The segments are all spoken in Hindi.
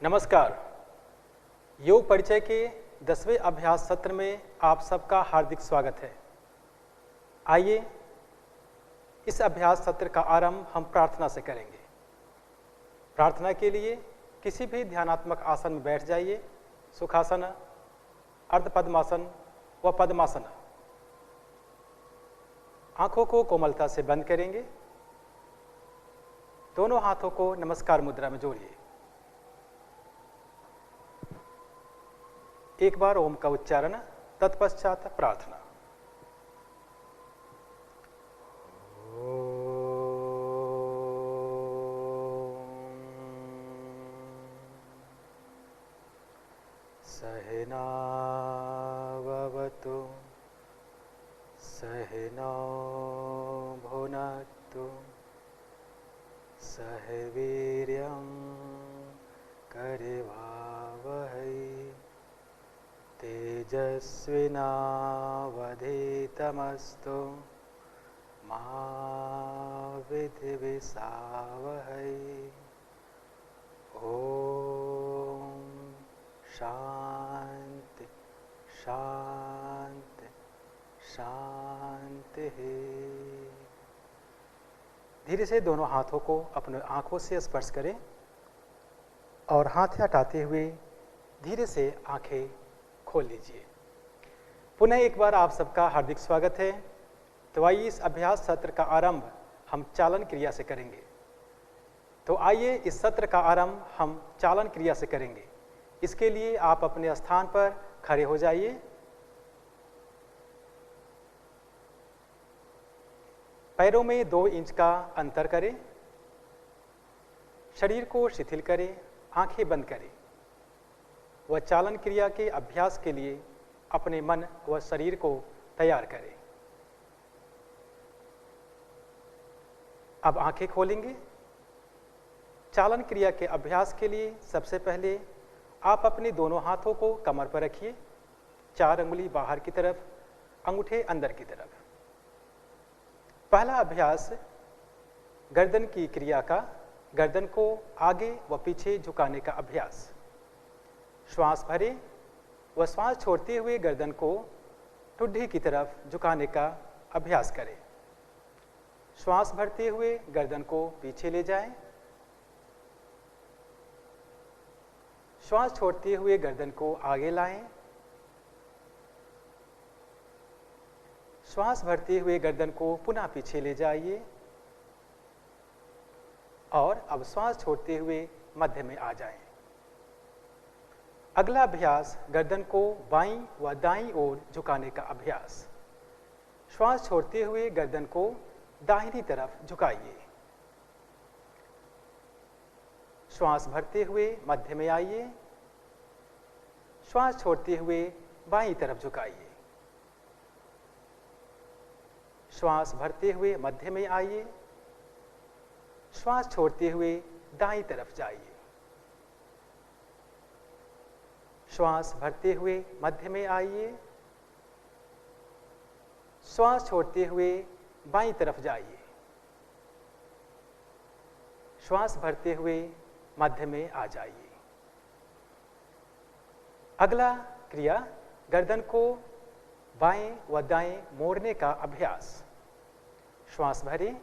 नमस्कार। योग परिचय के 10वें अभ्यास सत्र में आप सबका हार्दिक स्वागत है। आइए इस अभ्यास सत्र का आरंभ हम प्रार्थना से करेंगे। प्रार्थना के लिए किसी भी ध्यानात्मक आसन में बैठ जाइए। सुखासन, अर्ध पद्मासन व पद्मासन। आंखों को कोमलता से बंद करेंगे। दोनों हाथों को नमस्कार मुद्रा में जोड़िए। एक बार ओम का उच्चारण, तत्पश्चात प्रार्थना। सहना भवतु सहनौ भुनक्तु सह वीर्यं करवावहै तेजस्विनावधीतमस्तु मा विद्विषावहै। ओम शांति शांति शांति। धीरे से दोनों हाथों को अपने आंखों से स्पर्श करें और हाथ हटाते हुए धीरे से आंखें खोल लीजिए। पुनः एक बार आप सबका हार्दिक स्वागत है। तो आइए इस अभ्यास सत्र का आरंभ हम चालन क्रिया से करेंगे। तो आइए इस सत्र का आरंभ हम चालन क्रिया से करेंगे। इसके लिए आप अपने स्थान पर खड़े हो जाइए। पैरों में 2 इंच का अंतर करें। शरीर को शिथिल करें, आंखें बंद करें व चालन क्रिया के अभ्यास के लिए अपने मन व शरीर को तैयार करें। अब आंखें खोलेंगे। चालन क्रिया के अभ्यास के लिए सबसे पहले आप अपने दोनों हाथों को कमर पर रखिए। 4 अंगुली बाहर की तरफ, अंगूठे अंदर की तरफ। पहला अभ्यास गर्दन की क्रिया का, गर्दन को आगे व पीछे झुकाने का अभ्यास। श्वास भरें व श्वास छोड़ते हुए गर्दन को ठुड्डी की तरफ झुकाने का अभ्यास करें। श्वास भरते हुए गर्दन को पीछे ले जाएं। श्वास छोड़ते हुए गर्दन को आगे लाएं। श्वास भरते हुए गर्दन को पुनः पीछे ले जाइए और अब श्वास छोड़ते हुए मध्य में आ जाएं। अगला अभ्यास गर्दन को बाईं व दाईं ओर झुकाने का अभ्यास। श्वास छोड़ते हुए गर्दन को दाहिनी तरफ झुकाइए। श्वास भरते हुए मध्य में आइए। श्वास छोड़ते हुए बाईं तरफ झुकाइए। श्वास भरते हुए मध्य में आइए। श्वास छोड़ते हुए दाईं तरफ जाइए। श्वास भरते हुए मध्य में आइए। श्वास छोड़ते हुए बाईं तरफ जाइए। श्वास भरते हुए मध्य में आ जाइए। अगला क्रिया गर्दन को बाएं व दाएं मोड़ने का अभ्यास। श्वास भरें।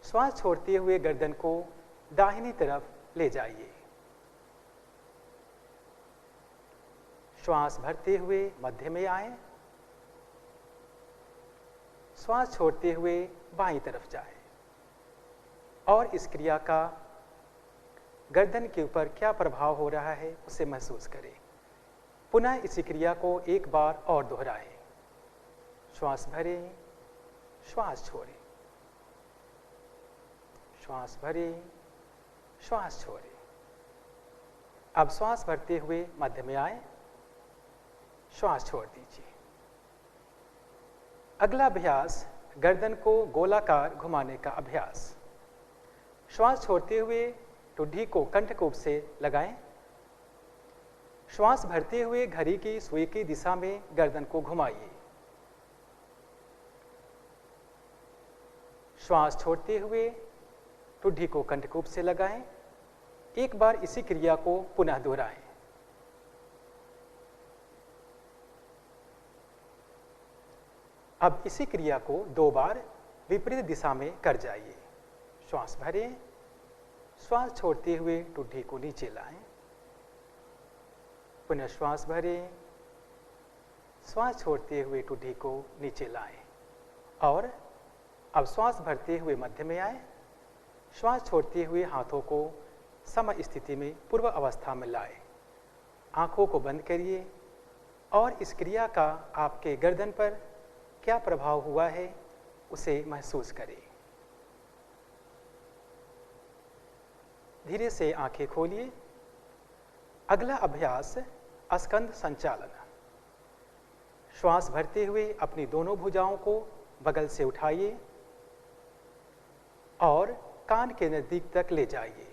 श्वास छोड़ते हुए गर्दन को दाहिनी तरफ ले जाइए। श्वास भरते हुए मध्य में आए। श्वास छोड़ते हुए बाईं तरफ जाए। और इस क्रिया का गर्दन के ऊपर क्या प्रभाव हो रहा है उसे महसूस करें। पुनः इसी क्रिया को एक बार और दोहराएं। श्वास भरें, श्वास छोड़ें, श्वास भरें, श्वास छोड़ें। अब श्वास भरते हुए मध्य में आए। श्वास छोड़ दीजिए। अगला अभ्यास गर्दन को गोलाकार घुमाने का अभ्यास। श्वास छोड़ते हुए ठुड्डी को कंठकूप से लगाएं। श्वास भरते हुए घड़ी की सुई की दिशा में गर्दन को घुमाइए। श्वास छोड़ते हुए ठुड्डी को कंठकूप से लगाएं। एक बार इसी क्रिया को पुनः दोहराएं। अब इसी क्रिया को 2 बार विपरीत दिशा में कर जाइए। श्वास भरें, श्वास छोड़ते हुए ठुड्डी को नीचे लाएं, पुनः श्वास भरें, श्वास छोड़ते हुए ठुड्डी को नीचे लाएं और अब श्वास भरते हुए मध्य में आए, श्वास छोड़ते हुए हाथों को सम स्थिति में पूर्व अवस्था में लाएं। आंखों को बंद करिए और इस क्रिया का आपके गर्दन पर क्या प्रभाव हुआ है उसे महसूस करें। धीरे से आंखें खोलिए। अगला अभ्यास स्कंध संचालन। श्वास भरते हुए अपनी दोनों भुजाओं को बगल से उठाइए और कान के नजदीक तक ले जाइए।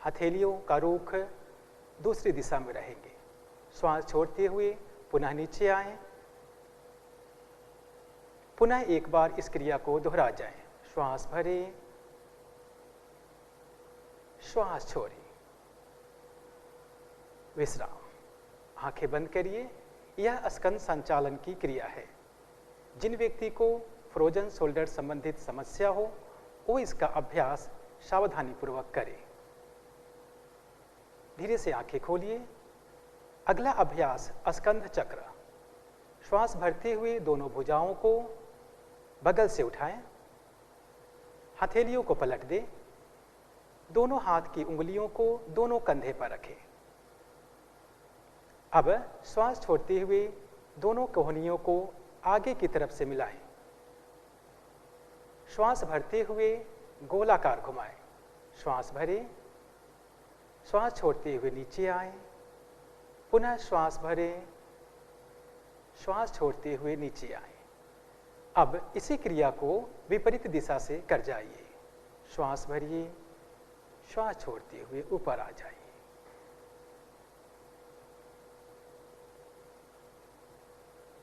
हथेलियों का रुख दूसरी दिशा में रहेंगे। श्वास छोड़ते हुए पुनः नीचे आएं। पुनः एक बार इस क्रिया को दोहरा जाएं। श्वास भरें, श्वास छोड़ें, विश्राम। आंखें बंद करिए। यह स्कंद संचालन की क्रिया है। जिन व्यक्ति को फ्रोजन शोल्डर संबंधित समस्या हो वो इसका अभ्यास सावधानी पूर्वक करें। धीरे से आंखें खोलिए। अगला अभ्यास स्कंध चक्र। श्वास भरते हुए दोनों भुजाओं को बगल से उठाएं, हथेलियों को पलट दें, दोनों हाथ की उंगलियों को दोनों कंधे पर रखें। अब श्वास छोड़ते हुए दोनों कोहनियों को आगे की तरफ से मिलाएं। श्वास भरते हुए गोलाकार घुमाएं। श्वास भरें, श्वास छोड़ते हुए नीचे आएं, पुनः श्वास भरें, श्वास छोड़ते हुए नीचे आएं। अब इसी क्रिया को विपरीत दिशा से कर जाइए। श्वास भरिए, श्वास छोड़ते हुए ऊपर आ जाइए।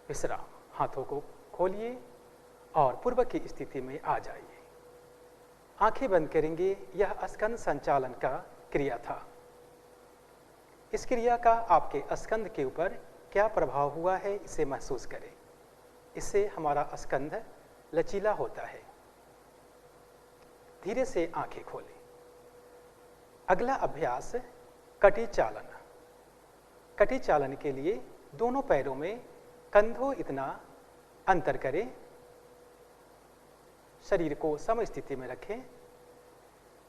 विश्राम। हाथों को खोलिए और पूर्व की स्थिति में आ जाइए। आंखें बंद करेंगे। यह स्कंद संचालन का क्रिया था। इस क्रिया का आपके स्कंध के ऊपर क्या प्रभाव हुआ है इसे महसूस करें। इससे हमारा स्कंध लचीला होता है। धीरे से आंखें खोलें। अगला अभ्यास कटी चालन। कटी चालन के लिए दोनों पैरों में कंधों इतना अंतर करें, शरीर को सम स्थिति में रखें।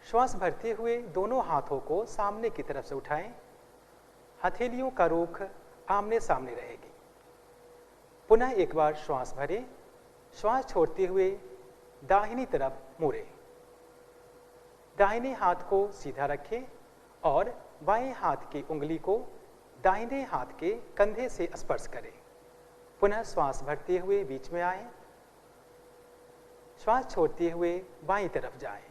श्वास भरते हुए दोनों हाथों को सामने की तरफ से उठाएं। हथेलियों का रुख आमने सामने रहेगी। पुनः एक बार श्वास भरें, श्वास छोड़ते हुए दाहिनी तरफ मुड़ें। दाहिने हाथ को सीधा रखें और बाएं हाथ की उंगली को दाहिने हाथ के कंधे से स्पर्श करें। पुनः श्वास भरते हुए बीच में आएं, श्वास छोड़ते हुए बाईं तरफ जाएं।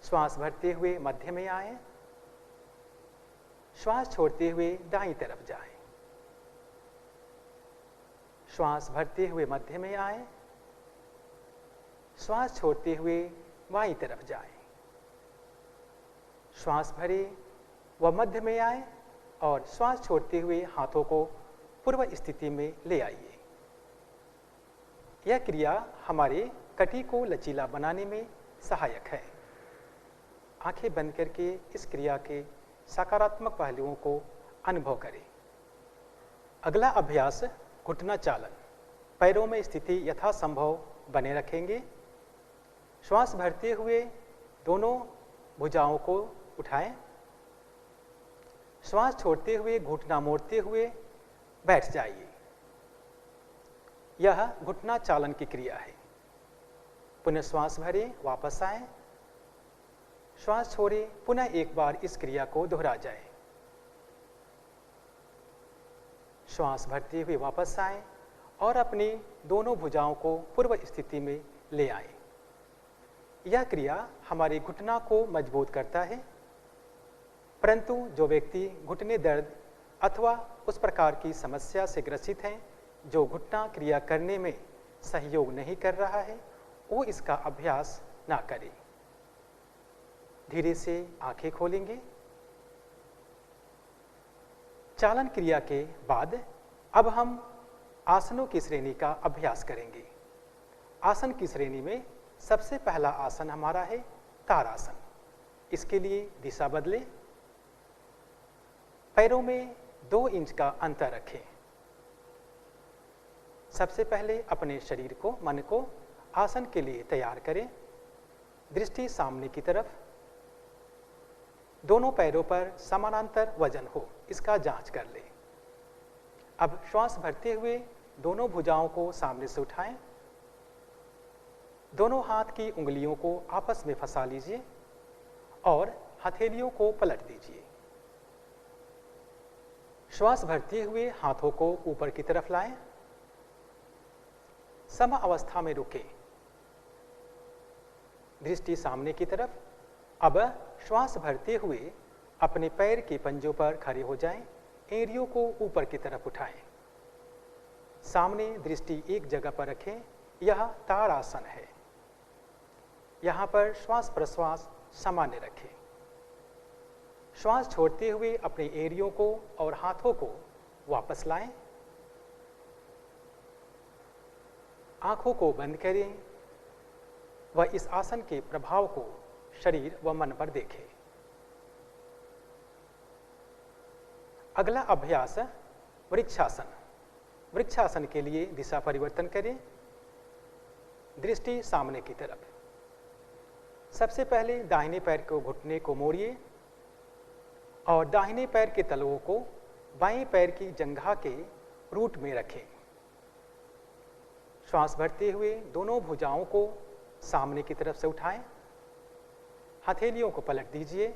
श्वास भरते हुए मध्य में आएं, श्वास छोड़ते हुए दाईं तरफ जाएं। श्वास भरते हुए मध्य में आएं, श्वास छोड़ते हुए बाईं तरफ जाएं। श्वास भरें व मध्य में आएं और श्वास छोड़ते हुए हाथों को पूर्व स्थिति में ले आइए। यह क्रिया हमारे कटी को लचीला बनाने में सहायक है। आंखें बंद करके इस क्रिया के सकारात्मक पहलुओं को अनुभव करें। अगला अभ्यास घुटना चालन। पैरों में स्थिति यथासंभव बने रखेंगे। श्वास भरते हुए दोनों भुजाओं को उठाएं। श्वास छोड़ते हुए घुटना मोड़ते हुए बैठ जाइए। यह घुटना चालन की क्रिया है। पुनः श्वास भरें, वापस आएं, श्वास छोड़ें, पुनः एक बार इस क्रिया को दोहरा जाए। श्वास भरते हुए वापस आएं और अपनी दोनों भुजाओं को पूर्व स्थिति में ले आएं। यह क्रिया हमारे घुटना को मजबूत करता है, परंतु जो व्यक्ति घुटने दर्द अथवा उस प्रकार की समस्या से ग्रसित हैं जो घुटना क्रिया करने में सहयोग नहीं कर रहा है, वो इसका अभ्यास ना करे। धीरे से आंखें खोलेंगे। चालन क्रिया के बाद अब हम आसनों की श्रेणी का अभ्यास करेंगे। आसन की श्रेणी में सबसे पहला आसन हमारा है ताड़ासन। इसके लिए दिशा बदलें। पैरों में 2 इंच का अंतर रखें। सबसे पहले अपने शरीर को, मन को आसन के लिए तैयार करें। दृष्टि सामने की तरफ। दोनों पैरों पर समानांतर वजन हो, इसका जांच कर लें। अब श्वास भरते हुए दोनों भुजाओं को सामने से उठाएं। दोनों हाथ की उंगलियों को आपस में फंसा लीजिए और हथेलियों को पलट दीजिए। श्वास भरते हुए हाथों को ऊपर की तरफ लाएं। सम अवस्था में रुकें। दृष्टि सामने की तरफ। अब श्वास भरते हुए अपने पैर के पंजों पर खड़े हो जाएं। एड़ियों को ऊपर की तरफ उठाएं। सामने दृष्टि एक जगह पर रखें। यह ताड़ासन है। यहाँ पर श्वास प्रश्वास सामान्य रखें। श्वास छोड़ते हुए अपनी एड़ियों को और हाथों को वापस लाएं। आंखों को बंद करें व इस आसन के प्रभाव को शरीर व मन पर देखें। अगला अभ्यास वृक्षासन। वृक्षासन के लिए दिशा परिवर्तन करें। दृष्टि सामने की तरफ। सबसे पहले दाहिने पैर को, घुटने को मोड़िए और दाहिने पैर के तलवों को बाएं पैर की जंघा के रूट में रखें। श्वास भरते हुए दोनों भुजाओं को सामने की तरफ से उठाएं। हथेलियों को पलट दीजिए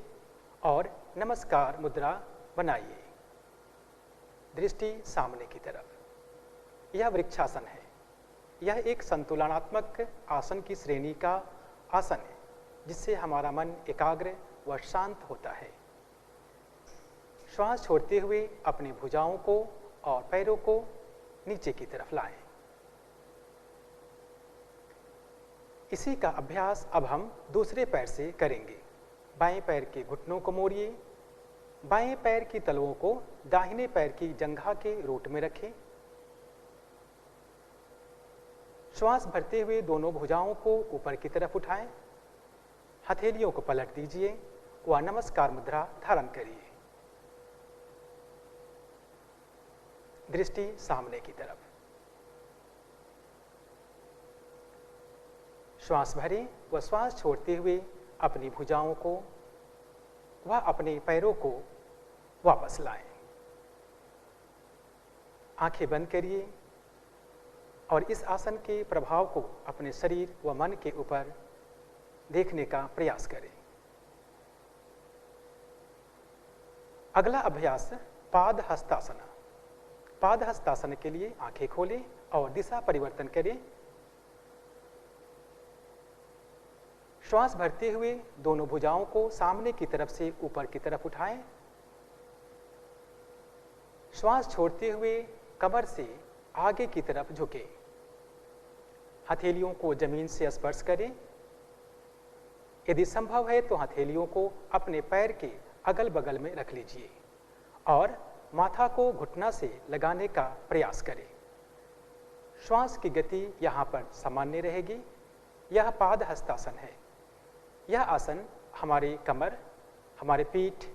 और नमस्कार मुद्रा बनाइए। दृष्टि सामने की तरफ। यह वृक्षासन है। यह एक संतुलनात्मक आसन की श्रेणी का आसन है, जिससे हमारा मन एकाग्र व शांत होता है। श्वास छोड़ते हुए अपनी भुजाओं को और पैरों को नीचे की तरफ लाएं। इसी का अभ्यास अब हम दूसरे पैर से करेंगे। बाएं पैर के घुटनों को मोड़िए। बाएं पैर की तलवों को दाहिने पैर की जंघा के रूट में रखें। श्वास भरते हुए दोनों भुजाओं को ऊपर की तरफ उठाएं। हथेलियों को पलट दीजिए व नमस्कार मुद्रा धारण करिए। दृष्टि सामने की तरफ। श्वास भरें व श्वास छोड़ते हुए अपनी भुजाओं को व अपने पैरों को वापस लाएं। आंखें बंद करिए और इस आसन के प्रभाव को अपने शरीर व मन के ऊपर देखने का प्रयास करें। अगला अभ्यास पाद हस्तासन। पाद हस्तासन के लिए आंखें खोलें और दिशा परिवर्तन करें। श्वास भरते हुए दोनों भुजाओं को सामने की तरफ से ऊपर की तरफ उठाएं। श्वास छोड़ते हुए कमर से आगे की तरफ झुकें। हथेलियों को जमीन से स्पर्श करें। यदि संभव है तो हथेलियों को अपने पैर के अगल बगल में रख लीजिए और माथा को घुटना से लगाने का प्रयास करें। श्वास की गति यहाँ पर सामान्य रहेगी। यह पाद हस्तासन है। यह आसन हमारे कमर, हमारे पीठ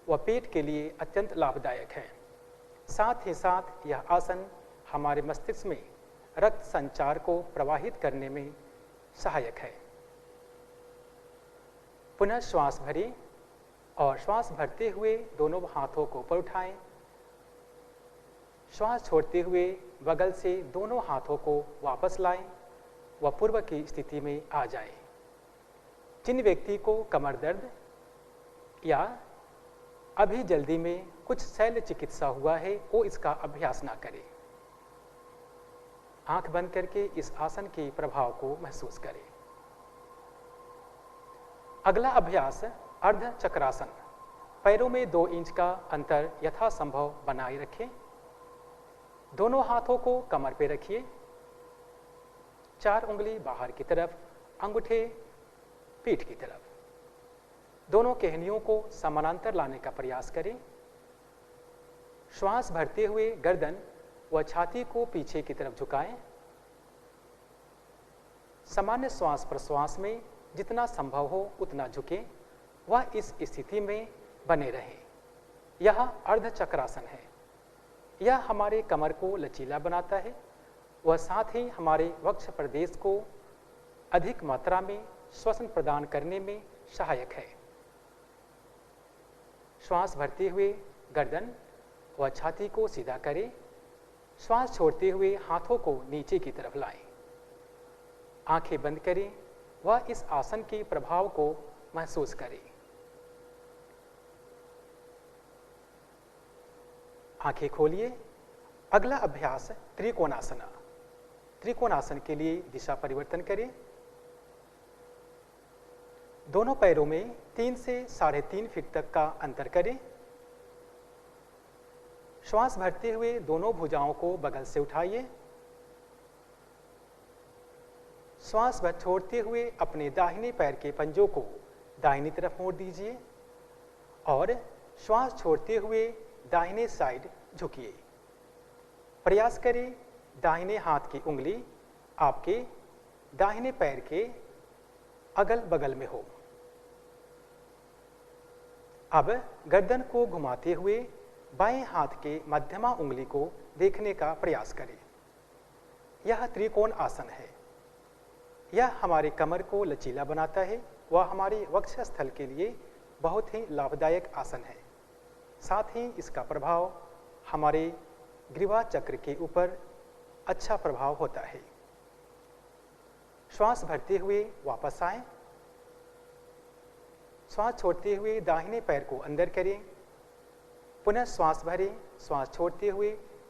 व पेट के लिए अत्यंत लाभदायक है। साथ ही साथ यह आसन हमारे मस्तिष्क में रक्त संचार को प्रवाहित करने में सहायक है। पुनः श्वास भरें और श्वास भरते हुए दोनों हाथों को ऊपर उठाएं। श्वास छोड़ते हुए बगल से दोनों हाथों को वापस लाएं व पूर्व की स्थिति में आ जाएं। जिन व्यक्ति को कमर दर्द या अभी जल्दी में कुछ शल्य चिकित्सा हुआ है वो इसका अभ्यास ना करें। आंख बंद करके इस आसन के प्रभाव को महसूस करें। अगला अभ्यास अर्ध चक्रासन। पैरों में 2 इंच का अंतर यथासंभव बनाए रखें। दोनों हाथों को कमर पे रखिए। 4 उंगली बाहर की तरफ, अंगूठे पीठ की तरफ। दोनों केहनियों को समानांतर लाने का प्रयास करें। श्वास भरते हुए गर्दन व छाती को पीछे की तरफ झुकाएं। सामान्य श्वास प्रश्वास में जितना संभव हो उतना झुकें व इस स्थिति में बने रहें। यह अर्ध चक्रासन है। यह हमारे कमर को लचीला बनाता है व साथ ही हमारे वक्ष प्रदेश को अधिक मात्रा में श्वसन प्रदान करने में सहायक है। श्वास भरते हुए गर्दन व छाती को सीधा करें। श्वास छोड़ते हुए हाथों को नीचे की तरफ लाएं। आंखें बंद करें व इस आसन के प्रभाव को महसूस करें। आंखें खोलिए। अगला अभ्यास त्रिकोणासन। त्रिकोणासन के लिए दिशा परिवर्तन करें। दोनों पैरों में 3 से 3.5 फीट तक का अंतर करें। श्वास भरते हुए दोनों भुजाओं को बगल से उठाइए। श्वास भर छोड़ते हुए अपने दाहिने पैर के पंजों को दाहिनी तरफ मोड़ दीजिए और श्वास छोड़ते हुए दाहिने साइड झुकिए। प्रयास करें दाहिने हाथ की उंगली आपके दाहिने पैर के अगल बगल में हो। अब गर्दन को घुमाते हुए बाएं हाथ के मध्यमा उंगली को देखने का प्रयास करें। यह त्रिकोण आसन है। यह हमारे कमर को लचीला बनाता है व हमारे वक्षस्थल के लिए बहुत ही लाभदायक आसन है। साथ ही इसका प्रभाव हमारे ग्रीवा चक्र के ऊपर अच्छा प्रभाव होता है। श्वास भरते हुए वापस आएं। श्वास छोड़ते हुए दाहिने पैर को अंदर करें। पुनः श्वास भरें। श्वास छोड़ते हुए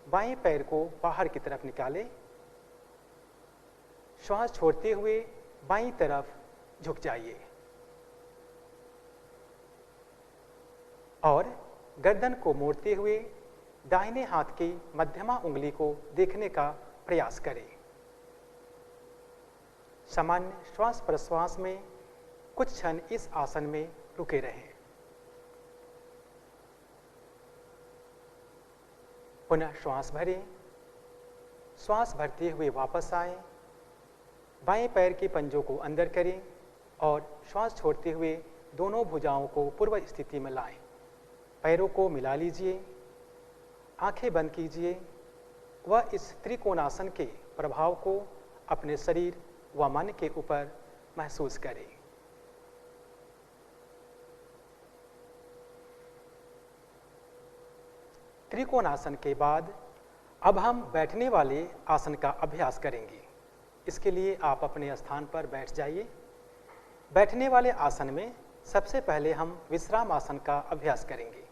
बाएं पैर को बाहर की तरफ निकालें। श्वास छोड़ते हुए बाईं तरफ झुक जाइए और गर्दन को मोड़ते हुए दाहिने हाथ की मध्यमा उंगली को देखने का प्रयास करें। सामान्य श्वास प्रश्वास में कुछ क्षण इस आसन में रुके रहें। पुनः श्वास भरें। श्वास भरते हुए वापस आएं। बाएं पैर के पंजों को अंदर करें और श्वास छोड़ते हुए दोनों भुजाओं को पूर्व स्थिति में लाएं। पैरों को मिला लीजिए। आंखें बंद कीजिए व इस त्रिकोणासन के प्रभाव को अपने शरीर व मन के ऊपर महसूस करें। त्रिकोणासन के बाद अब हम बैठने वाले आसन का अभ्यास करेंगे। इसके लिए आप अपने स्थान पर बैठ जाइए। बैठने वाले आसन में सबसे पहले हम विश्राम आसन का अभ्यास करेंगे।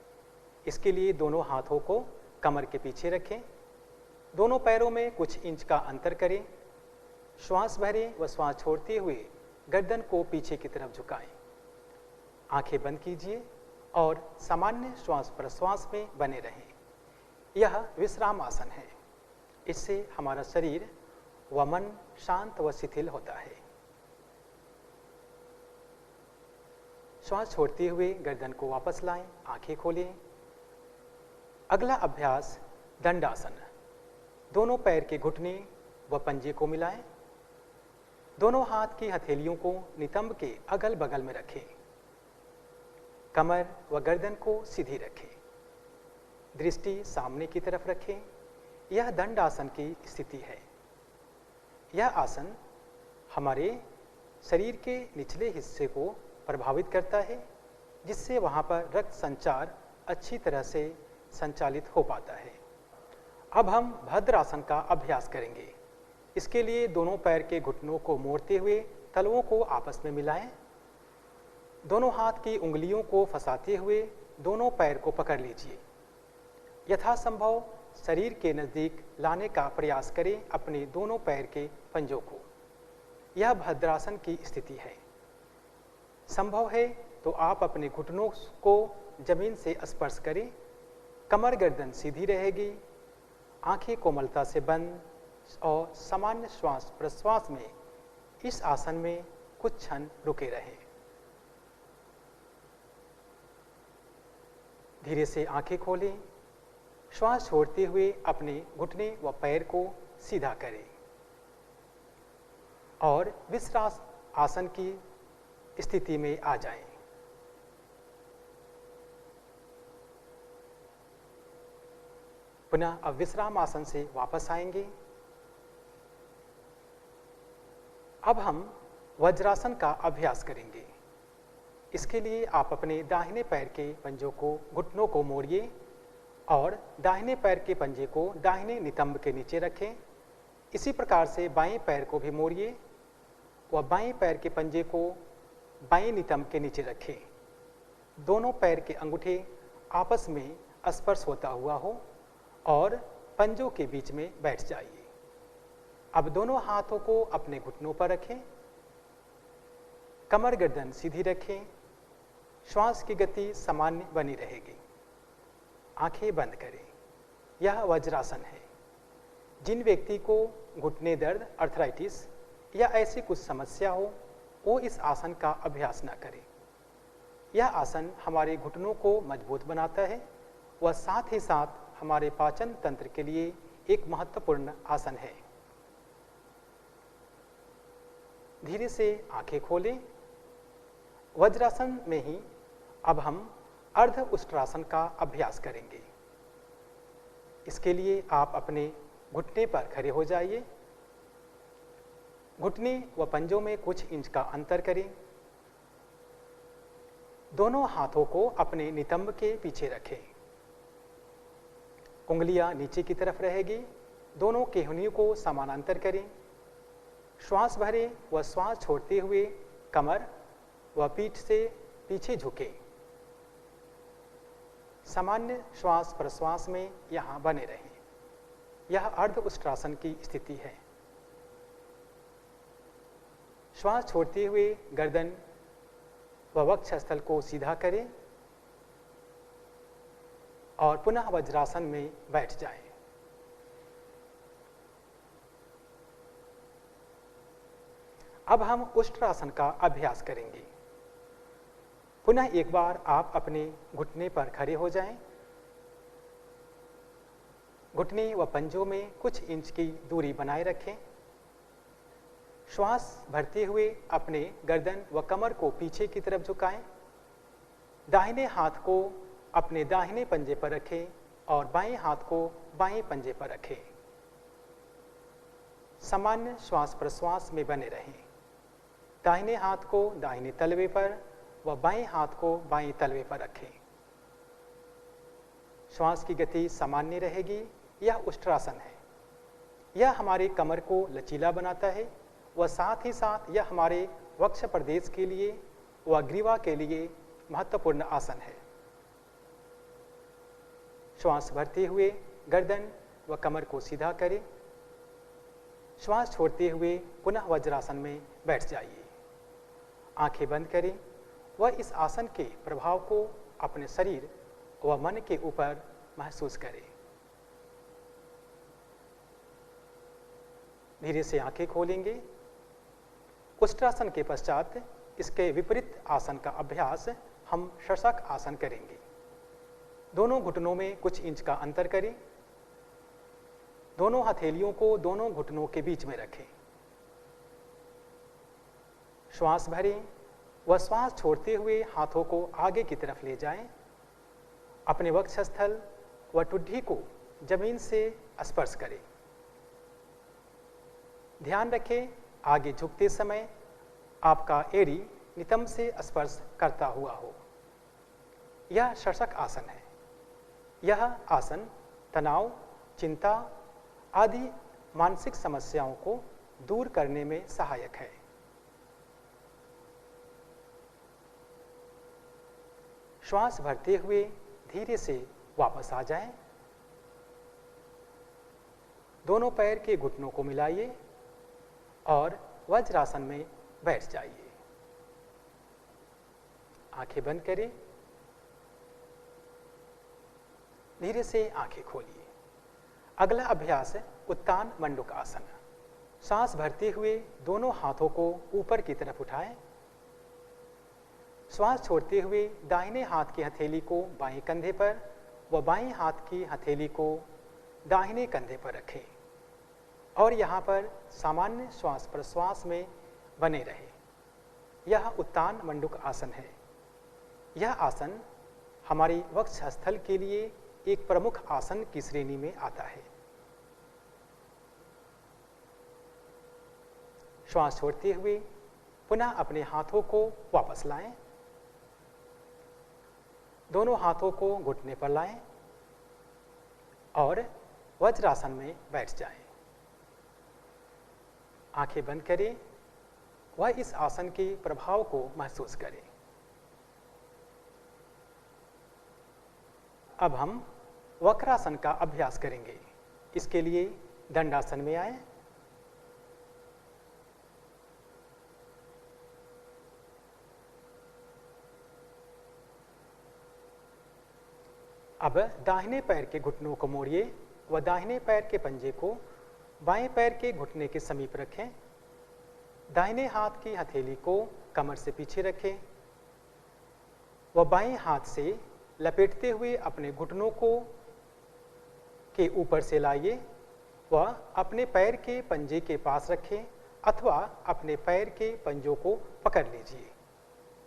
इसके लिए दोनों हाथों को कमर के पीछे रखें। दोनों पैरों में कुछ इंच का अंतर करें। श्वास भरें व श्वास छोड़ते हुए गर्दन को पीछे की तरफ झुकाएं। आंखें बंद कीजिए और सामान्य श्वास प्रश्वास में बने रहें। यह विश्राम आसन है। इससे हमारा शरीर व मन शांत व शिथिल होता है। श्वास छोड़ते हुए गर्दन को वापस लाएं। आंखें खोलें। अगला अभ्यास दंडासन। दोनों पैर के घुटने व पंजे को मिलाएं। दोनों हाथ की हथेलियों को नितंब के अगल बगल में रखें। कमर व गर्दन को सीधी रखें। दृष्टि सामने की तरफ रखें। यह दंडासन की स्थिति है। यह आसन हमारे शरीर के निचले हिस्से को प्रभावित करता है, जिससे वहाँ पर रक्त संचार अच्छी तरह से संचालित हो पाता है। अब हम भद्रासन का अभ्यास करेंगे। इसके लिए दोनों पैर के घुटनों को मोड़ते हुए तलवों को आपस में मिलाएं। दोनों हाथ की उंगलियों को फंसाते हुए दोनों पैर को पकड़ लीजिए। यथासंभव शरीर के नज़दीक लाने का प्रयास करें अपने दोनों पैर के पंजों को। यह भद्रासन की स्थिति है। संभव है तो आप अपने घुटनों को जमीन से स्पर्श करें। कमर गर्दन सीधी रहेगी। आंखें कोमलता से बंद और सामान्य श्वास प्रश्वास में इस आसन में कुछ क्षण रुके रहें। धीरे से आंखें खोलें। श्वास छोड़ते हुए अपने घुटने व पैर को सीधा करें और विश्राम आसन की स्थिति में आ जाएं। पुनः अब विश्राम आसन से वापस आएंगे। अब हम वज्रासन का अभ्यास करेंगे। इसके लिए आप अपने दाहिने पैर के पंजों को, घुटनों को मोड़िए और दाहिने पैर के पंजे को दाहिने नितंब के नीचे रखें। इसी प्रकार से बाएं पैर को भी मोड़िए व बाएं पैर के पंजे को बाएं नितंब के नीचे रखें। दोनों पैर के अंगूठे आपस में स्पर्श होता हुआ हो और पंजों के बीच में बैठ जाइए। अब दोनों हाथों को अपने घुटनों पर रखें। कमर गर्दन सीधी रखें। श्वास की गति सामान्य बनी रहेगी। आंखें बंद करें। यह वज्रासन है। जिन व्यक्ति को घुटने दर्द, अर्थराइटिस या ऐसी कुछ समस्या हो वो इस आसन का अभ्यास न करें। यह आसन हमारे घुटनों को मजबूत बनाता है व साथ ही साथ हमारे पाचन तंत्र के लिए एक महत्वपूर्ण आसन है। धीरे से आंखें खोलें। वज्रासन में ही अब हम अर्ध उष्ट्रासन का अभ्यास करेंगे। इसके लिए आप अपने घुटने पर खड़े हो जाइए। घुटने व पंजों में कुछ इंच का अंतर करें। दोनों हाथों को अपने नितंब के पीछे रखें। उंगलियां नीचे की तरफ रहेगी। दोनों केहनियों को समानांतर करें। श्वास भरें व श्वास छोड़ते हुए कमर व पीठ से पीछे झुकें। सामान्य श्वास प्रश्वास में यहाँ बने रहें। यह अर्ध उष्ट्रासन की स्थिति है। श्वास छोड़ते हुए गर्दन व वक्षस्थल को सीधा करें और पुनः वज्रासन में बैठ जाएं। अब हम उष्ट्रासन का अभ्यास करेंगे। पुनः एक बार आप अपने घुटने पर खड़े हो जाएं। घुटने व पंजों में कुछ इंच की दूरी बनाए रखें। श्वास भरते हुए अपने गर्दन व कमर को पीछे की तरफ झुकाएं। दाहिने हाथ को अपने दाहिने पंजे पर रखें और बाएं हाथ को बाएं पंजे पर रखें। सामान्य श्वास प्रश्वास में बने रहें। दाहिने हाथ को दाहिने तलवे पर व बाएं हाथ को बाएं तलवे पर रखें। श्वास की गति सामान्य रहेगी। यह उष्ट्रासन है। यह हमारे कमर को लचीला बनाता है व साथ ही साथ यह हमारे वक्ष प्रदेश के लिए व ग्रीवा के लिए महत्वपूर्ण आसन है। श्वास भरते हुए गर्दन व कमर को सीधा करें। श्वास छोड़ते हुए पुनः वज्रासन में बैठ जाइए। आंखें बंद करें व इस आसन के प्रभाव को अपने शरीर व मन के ऊपर महसूस करें। धीरे से आंखें खोलेंगे। उष्ट्रासन के पश्चात इसके विपरीत आसन का अभ्यास हम शशक आसन करेंगे। दोनों घुटनों में कुछ इंच का अंतर करें। दोनों हथेलियों को दोनों घुटनों के बीच में रखें। श्वास भरें व श्वास छोड़ते हुए हाथों को आगे की तरफ ले जाएं। अपने वक्षस्थल व ठुड्डी को जमीन से स्पर्श करें। ध्यान रखें आगे झुकते समय आपका एड़ी नितंब से स्पर्श करता हुआ हो। यह शशक आसन है। यह आसन तनाव, चिंता आदि मानसिक समस्याओं को दूर करने में सहायक है। श्वास भरते हुए धीरे से वापस आ जाएं। दोनों पैर के घुटनों को मिलाइए और वज्रासन में बैठ जाइए। आंखें बंद करें। धीरे से आंखें खोलिए। अगला अभ्यास है उत्तान मंडूक आसन। सांस भरते हुए दोनों हाथों को ऊपर की तरफ उठाएं। श्वास छोड़ते हुए दाहिने हाथ की हथेली को बाएं कंधे पर व बाएं हाथ की हथेली को दाहिने कंधे पर रखें और यहाँ पर सामान्य श्वास प्रश्वास में बने रहे। यह उत्तान मंडूक आसन है। यह आसन हमारी वक्षस्थल के लिए एक प्रमुख आसन की श्रेणी में आता है। श्वास छोड़ते हुए पुनः अपने हाथों को वापस लाएं। दोनों हाथों को घुटने पर लाएं और वज्रासन में बैठ जाएं। आंखें बंद करें व इस आसन के प्रभाव को महसूस करें। अब हम वक्रासन का अभ्यास करेंगे। इसके लिए दंडासन में आएं। अब दाहिने पैर के घुटनों को मोड़िए व दाहिने पैर के पंजे को बाएं पैर के घुटने के समीप रखें। दाहिने हाथ की हथेली को कमर से पीछे रखें व बाएं हाथ से लपेटते हुए अपने घुटनों को के ऊपर से लाइए व अपने पैर के पंजे के पास रखें अथवा अपने पैर के पंजों को पकड़ लीजिए।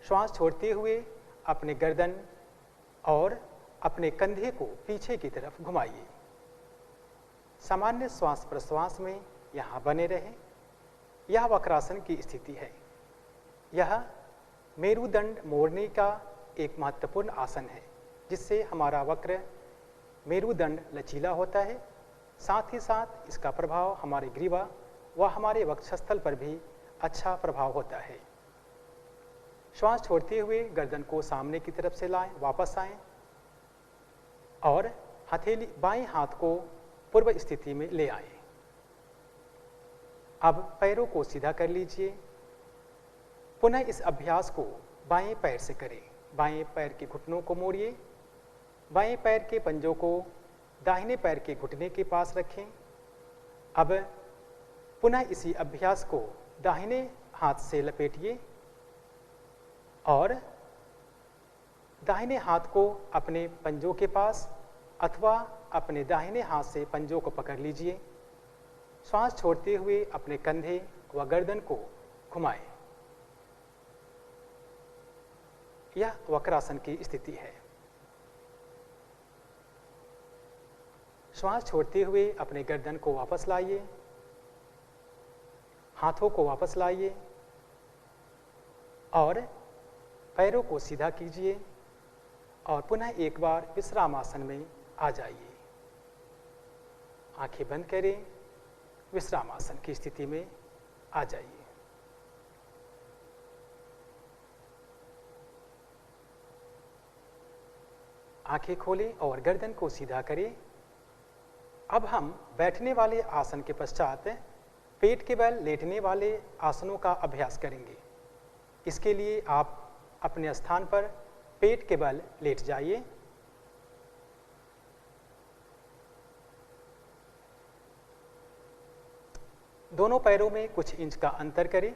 श्वास छोड़ते हुए अपने गर्दन और अपने कंधे को पीछे की तरफ घुमाइए। सामान्य श्वास प्रश्वास में यहाँ बने रहें। यह वक्रासन की स्थिति है। यह मेरुदंड मोड़ने का एक महत्वपूर्ण आसन है, जिससे हमारा वक्र मेरुदंड लचीला होता है। साथ ही साथ इसका प्रभाव हमारे ग्रीवा व हमारे वक्षस्थल पर भी अच्छा प्रभाव होता है। श्वास छोड़ते हुए गर्दन को सामने की तरफ से लाएं, वापस आएं और हथेली बाएं हाथ को पूर्व स्थिति में ले आएं। अब पैरों को सीधा कर लीजिए। पुनः इस अभ्यास को बाएं पैर से करें। बाएं पैर के घुटनों को मोड़िए। बाएं पैर के पंजों को दाहिने पैर के घुटने के पास रखें। अब पुनः इसी अभ्यास को दाहिने हाथ से लपेटिए और दाहिने हाथ को अपने पंजों के पास अथवा अपने दाहिने हाथ से पंजों को पकड़ लीजिए। श्वास छोड़ते हुए अपने कंधे व गर्दन को घुमाएं। यह वक्रासन की स्थिति है। श्वास छोड़ते हुए अपने गर्दन को वापस लाइए, हाथों को वापस लाइए और पैरों को सीधा कीजिए और पुनः एक बार विश्राम आसन में आ जाइए। आंखें बंद करें, विश्राम आसन की स्थिति में आ जाइए। आंखें खोलें और गर्दन को सीधा करें। अब हम बैठने वाले आसन के पश्चात पेट के बल लेटने वाले आसनों का अभ्यास करेंगे। इसके लिए आप अपने स्थान पर पेट के बल लेट जाइए। दोनों पैरों में कुछ इंच का अंतर करें।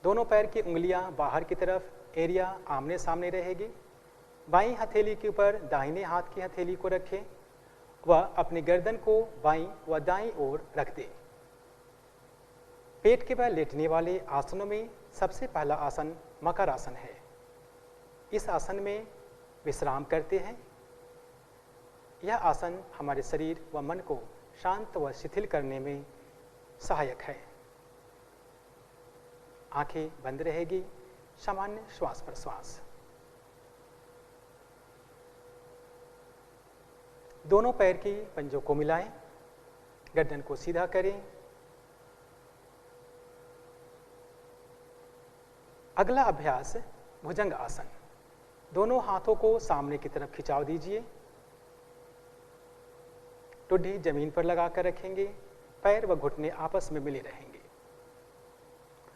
दोनों पैर की उंगलियां बाहर की तरफ, एरिया आमने सामने रहेगी। बाईं हथेली के ऊपर दाहिने हाथ की हथेली को रखें व अपनी गर्दन को बाईं व दाईं ओर रख दें। पेट के बल लेटने वाले आसनों में सबसे पहला आसन मकर आसन है। इस आसन में विश्राम करते हैं। यह आसन हमारे शरीर व मन को शांत व शिथिल करने में सहायक है। आंखें बंद रहेगी। सामान्य श्वास प्रश्वास। दोनों पैर की पंजों को मिलाएं, गर्दन को सीधा करें। अगला अभ्यास भुजंग आसन। दोनों हाथों को सामने की तरफ खिंचाव दीजिए। ठुड्डी जमीन पर लगाकर रखेंगे। पैर व घुटने आपस में मिले रहेंगे।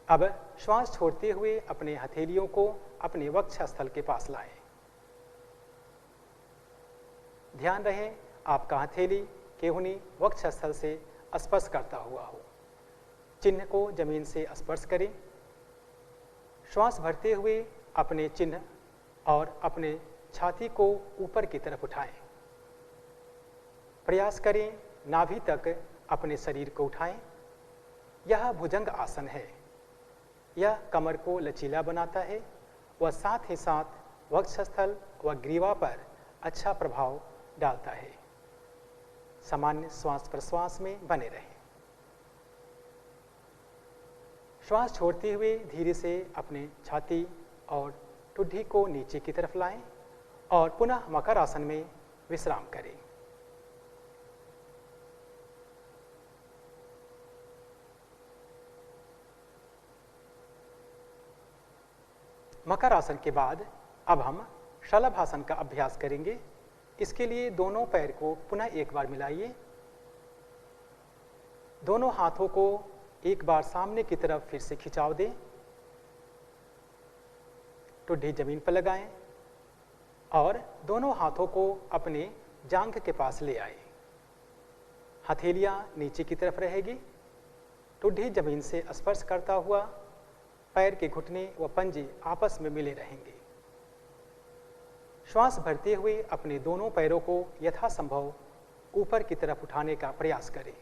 अब श्वास छोड़ते हुए अपने हथेलियों को अपने वक्षस्थल के पास लाएं। ध्यान रहे आपका हथेली केहूनी वक्षस्थल से स्पर्श करता हुआ हो। चिन्ह को जमीन से स्पर्श करें। श्वास भरते हुए अपने चिन्ह और अपने छाती को ऊपर की तरफ उठाएं। प्रयास करें नाभि तक अपने शरीर को उठाएं। यह भुजंग आसन है। यह कमर को लचीला बनाता है व साथ ही साथ वक्षस्थल व ग्रीवा पर अच्छा प्रभाव डालता है। सामान्य श्वास प्रश्वास में बने रहें। श्वास छोड़ते हुए धीरे से अपने छाती और ठुड्डी को नीचे की तरफ लाएं और पुनः मकर आसन में विश्राम करें। मकर आसन के बाद अब हम शलभासन का अभ्यास करेंगे। इसके लिए दोनों पैर को पुनः एक बार मिलाइए। दोनों हाथों को एक बार सामने की तरफ फिर से खिंचाव दें। ठुड्डी जमीन पर लगाएं और दोनों हाथों को अपने जांघ के पास ले आए। हथेलियां नीचे की तरफ रहेगी। ठुड्डी जमीन से स्पर्श करता हुआ पैर के घुटने व पंजे आपस में मिले रहेंगे। श्वास भरते हुए अपने दोनों पैरों को यथासंभव ऊपर की तरफ उठाने का प्रयास करें।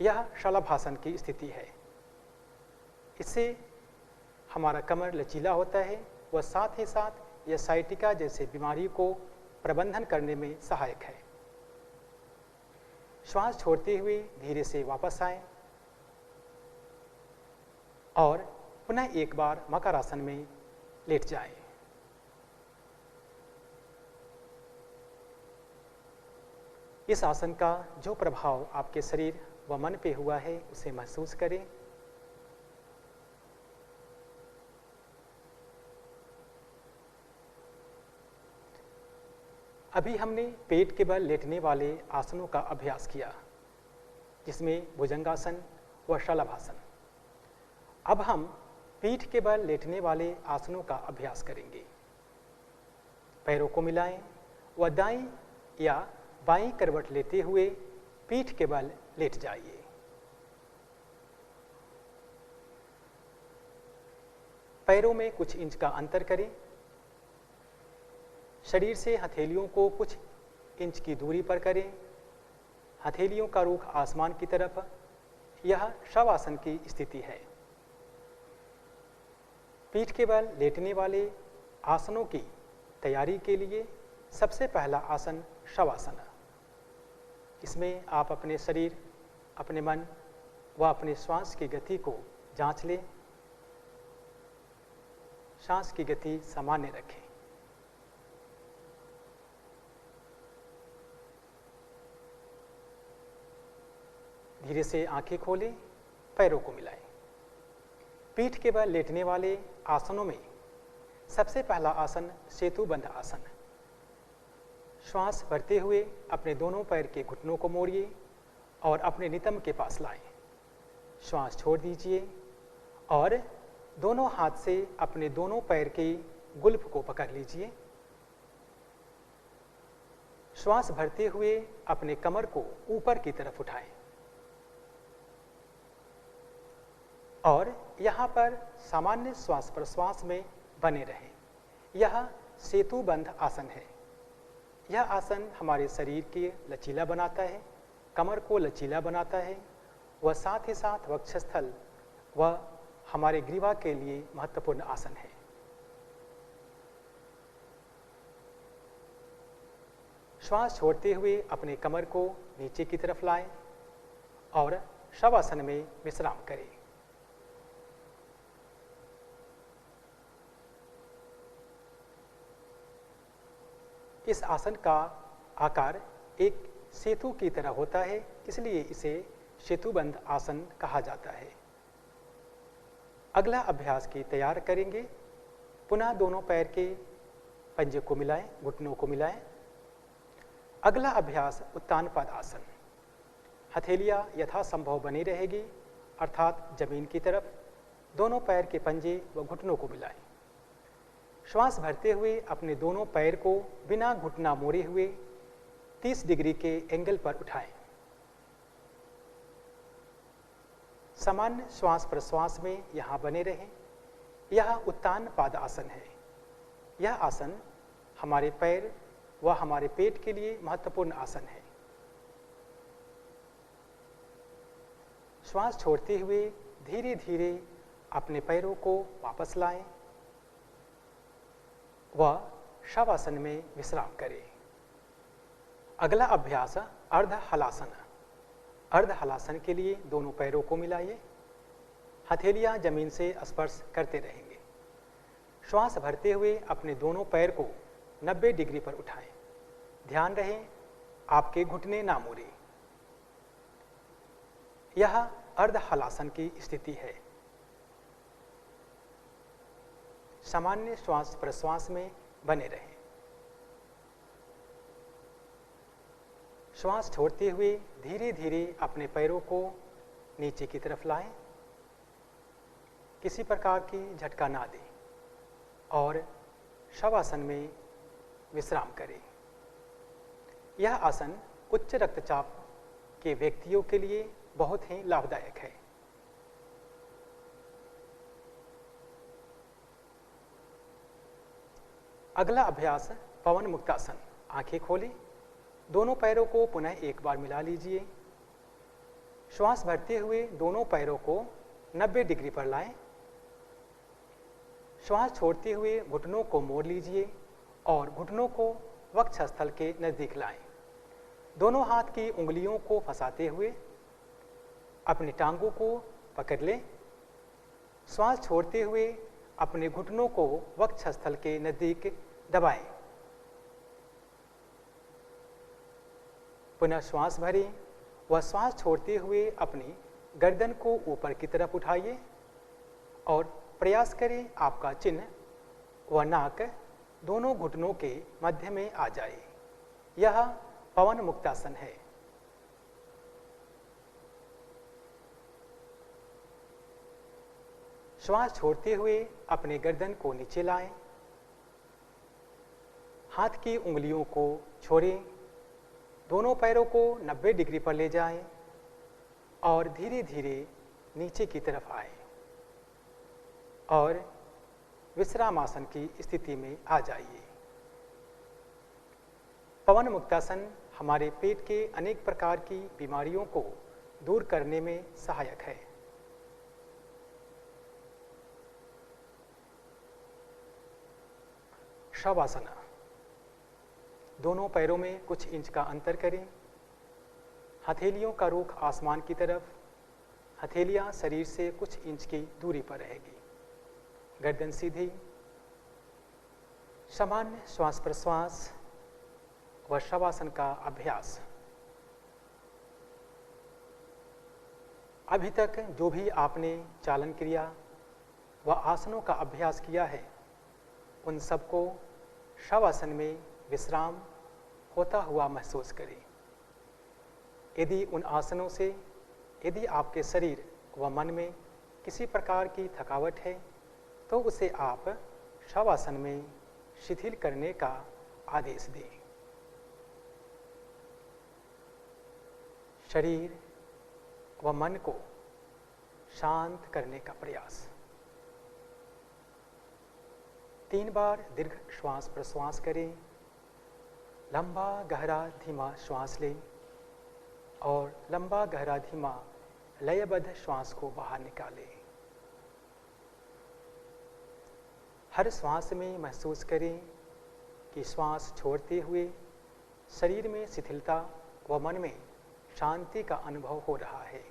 यह शलभासन की स्थिति है। इससे हमारा कमर लचीला होता है व साथ ही साथ यह साइटिका जैसे बीमारी को प्रबंधन करने में सहायक है। श्वास छोड़ते हुए धीरे से वापस आएं और पुनः एक बार मकर आसन में लेट जाएं। इस आसन का जो प्रभाव आपके शरीर व मन पे हुआ है उसे महसूस करें। अभी हमने पेट के बल लेटने वाले आसनों का अभ्यास किया, जिसमें भुजंगासन व शलभासन। अब हम पीठ के बल लेटने वाले आसनों का अभ्यास करेंगे। पैरों को मिलाएं व दाईं या बाईं करवट लेते हुए पीठ के बल लेट जाइए। पैरों में कुछ इंच का अंतर करें। शरीर से हथेलियों को कुछ इंच की दूरी पर करें। हथेलियों का रुख आसमान की तरफ। यह शवासन की स्थिति है। पीठ के बल लेटने वाले आसनों की तैयारी के लिए सबसे पहला आसन शवासन। इसमें आप अपने शरीर, अपने मन व अपने श्वास की गति को जांच लें। सांस की गति सामान्य रखें। धीरे से आंखें खोलें, पैरों को मिलाएं। पीठ के बल लेटने वाले आसनों में सबसे पहला आसन सेतुबंध आसन। श्वास भरते हुए अपने दोनों पैर के घुटनों को मोड़िए और अपने नितंब के पास लाएं। श्वास छोड़ दीजिए और दोनों हाथ से अपने दोनों पैर के गुल्फ को पकड़ लीजिए। श्वास भरते हुए अपने कमर को ऊपर की तरफ उठाएं और यहाँ पर सामान्य श्वास प्रश्वास में बने रहें। यह सेतुबंध आसन है। यह आसन हमारे शरीर के लचीला बनाता है, कमर को लचीला बनाता है व साथ ही साथ वक्षस्थल व हमारे ग्रीवा के लिए महत्वपूर्ण आसन है। श्वास छोड़ते हुए अपने कमर को नीचे की तरफ लाएं और शवासन में विश्राम करें। इस आसन का आकार एक सेतु की तरह होता है, इसलिए इसे सेतुबंध आसन कहा जाता है। अगला अभ्यास की तैयार करेंगे। पुनः दोनों पैर के पंजे को मिलाएं, घुटनों को मिलाएं। अगला अभ्यास उत्तान पद आसन। हथेलियां यथासंभव बनी रहेगी, अर्थात जमीन की तरफ। दोनों पैर के पंजे व घुटनों को मिलाएं। श्वास भरते हुए अपने दोनों पैर को बिना घुटना मोड़े हुए 30 डिग्री के एंगल पर उठाएं। सामान्य श्वास प्रश्वास में यहाँ बने रहें। यह उत्तान पाद आसन है। यह आसन हमारे पैर व हमारे पेट के लिए महत्वपूर्ण आसन है। श्वास छोड़ते हुए धीरे धीरे अपने पैरों को वापस लाएं व शवासन में विश्राम करें। अगला अभ्यास अर्ध हलासन। अर्ध हलासन के लिए दोनों पैरों को मिलाइए, हथेलियां जमीन से स्पर्श करते रहेंगे। श्वास भरते हुए अपने दोनों पैर को 90 डिग्री पर उठाएं। ध्यान रहे आपके घुटने ना मुड़े। यह अर्ध हलासन की स्थिति है। सामान्य श्वास प्रश्वास में बने रहें। श्वास छोड़ते हुए धीरे धीरे अपने पैरों को नीचे की तरफ लाएं। किसी प्रकार की झटका ना दें और शवासन में विश्राम करें। यह आसन उच्च रक्तचाप के व्यक्तियों के लिए बहुत ही लाभदायक है। अगला अभ्यास पवन मुक्तासन। आंखें खोलें, दोनों पैरों को पुनः एक बार मिला लीजिए। श्वास भरते हुए दोनों पैरों को 90 डिग्री पर लाएं। श्वास छोड़ते हुए घुटनों को मोड़ लीजिए और घुटनों को वक्षस्थल के नजदीक लाएं। दोनों हाथ की उंगलियों को फंसाते हुए अपनी टांगों को पकड़ लें। श्वास छोड़ते हुए अपने घुटनों को वक्षस्थल के नजदीक दबाएं। पुनः श्वास भरें व श्वास छोड़ते हुए अपनी गर्दन को ऊपर की तरफ उठाइए और प्रयास करें आपका चिन्ह व नाक दोनों घुटनों के मध्य में आ जाए। यह पवन मुक्तासन है। श्वास छोड़ते हुए अपने गर्दन को नीचे लाएं। हाथ की उंगलियों को छोड़ें। दोनों पैरों को 90 डिग्री पर ले जाएं और धीरे धीरे नीचे की तरफ आएं और विश्राम आसन की स्थिति में आ जाइए। पवन मुक्तासन हमारे पेट के अनेक प्रकार की बीमारियों को दूर करने में सहायक है। शवासन। दोनों पैरों में कुछ इंच का अंतर करें। हथेलियों का रुख आसमान की तरफ, हथेलियां शरीर से कुछ इंच की दूरी पर रहेगी। गर्दन सीधी। सामान्य श्वास प्रश्वास व शवासन का अभ्यास। अभी तक जो भी आपने चालन क्रिया व आसनों का अभ्यास किया है, उन सबको शवासन में विश्राम होता हुआ महसूस करें। यदि उन आसनों से यदि आपके शरीर व मन में किसी प्रकार की थकावट है, तो उसे आप शवासन में शिथिल करने का आदेश दें। शरीर व मन को शांत करने का प्रयास। 3 बार दीर्घ श्वास प्रश्वास करें। लंबा गहरा धीमा श्वास लें और लंबा गहरा धीमा लयबद्ध श्वास को बाहर निकालें। हर श्वास में महसूस करें कि श्वास छोड़ते हुए शरीर में शिथिलता व मन में शांति का अनुभव हो रहा है।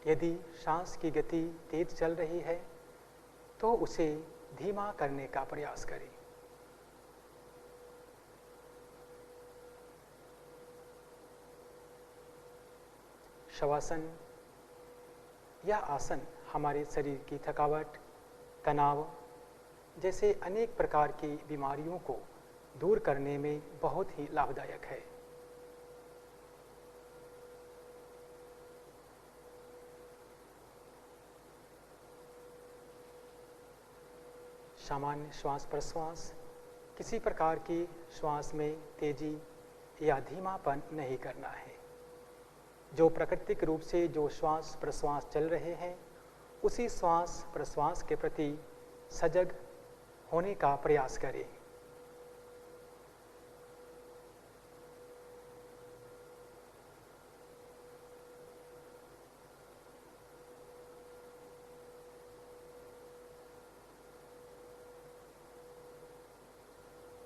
यदि सांस की गति तेज चल रही है, तो उसे धीमा करने का प्रयास करें। शवासन। यह आसन हमारे शरीर की थकावट, तनाव जैसे अनेक प्रकार की बीमारियों को दूर करने में बहुत ही लाभदायक है। सामान्य श्वास प्रश्वास किसी प्रकार की श्वास में तेजी या धीमापन नहीं करना है। जो प्राकृतिक रूप से जो श्वास प्रश्वास चल रहे हैं उसी श्वास प्रश्वास के प्रति सजग होने का प्रयास करें।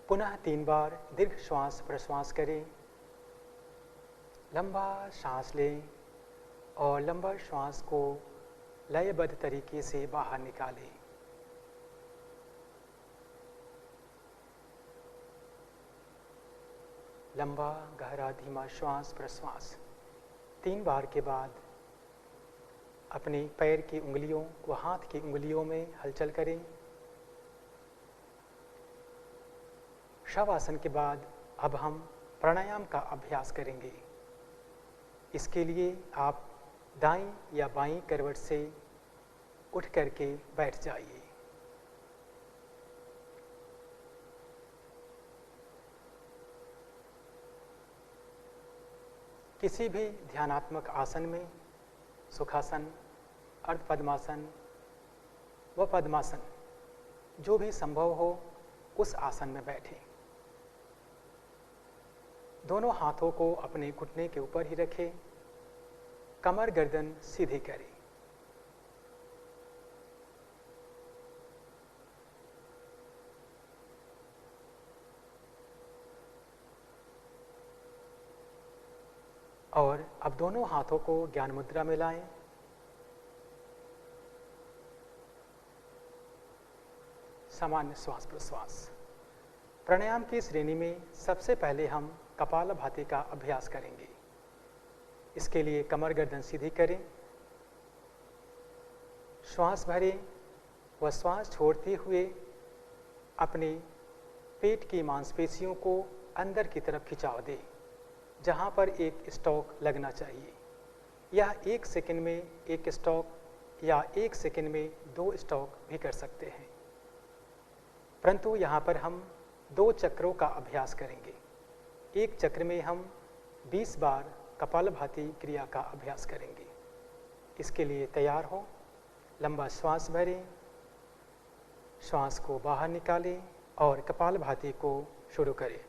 पुनः 3 बार दीर्घ श्वास प्रश्वास करें। लंबा सांस लें और लंबा श्वास को लयबद्ध तरीके से बाहर निकालें। लंबा गहरा धीमा श्वास प्रश्वास 3 बार के बाद अपने पैर की उंगलियों व हाथ की उंगलियों में हलचल करें। शवासन के बाद अब हम प्राणायाम का अभ्यास करेंगे। इसके लिए आप दाईं या बाईं करवट से उठ करके बैठ जाइए। किसी भी ध्यानात्मक आसन में सुखासन, अर्ध पद्मासन व पद्मासन जो भी संभव हो उस आसन में बैठें। दोनों हाथों को अपने घुटने के ऊपर ही रखें। कमर गर्दन सीधी करें। और अब दोनों हाथों को ज्ञान मुद्रा में लाएं। सामान्य श्वास प्रश्वास। प्राणायाम की श्रेणी में सबसे पहले हम कपालभाति का अभ्यास करेंगे। इसके लिए कमर गर्दन सीधी करें, श्वास भरें व श्वास छोड़ते हुए अपने पेट की मांसपेशियों को अंदर की तरफ खिंचाव दें, जहां पर एक स्टॉक लगना चाहिए। यह 1 सेकंड में 1 स्टॉक या 1 सेकंड में 2 स्टॉक भी कर सकते हैं, परंतु यहाँ पर हम 2 चक्रों का अभ्यास करेंगे। 1 चक्र में हम 20 बार कपालभाति क्रिया का अभ्यास करेंगे। इसके लिए तैयार हो। लंबा श्वास भरें, श्वास को बाहर निकालें और कपालभाति को शुरू करें।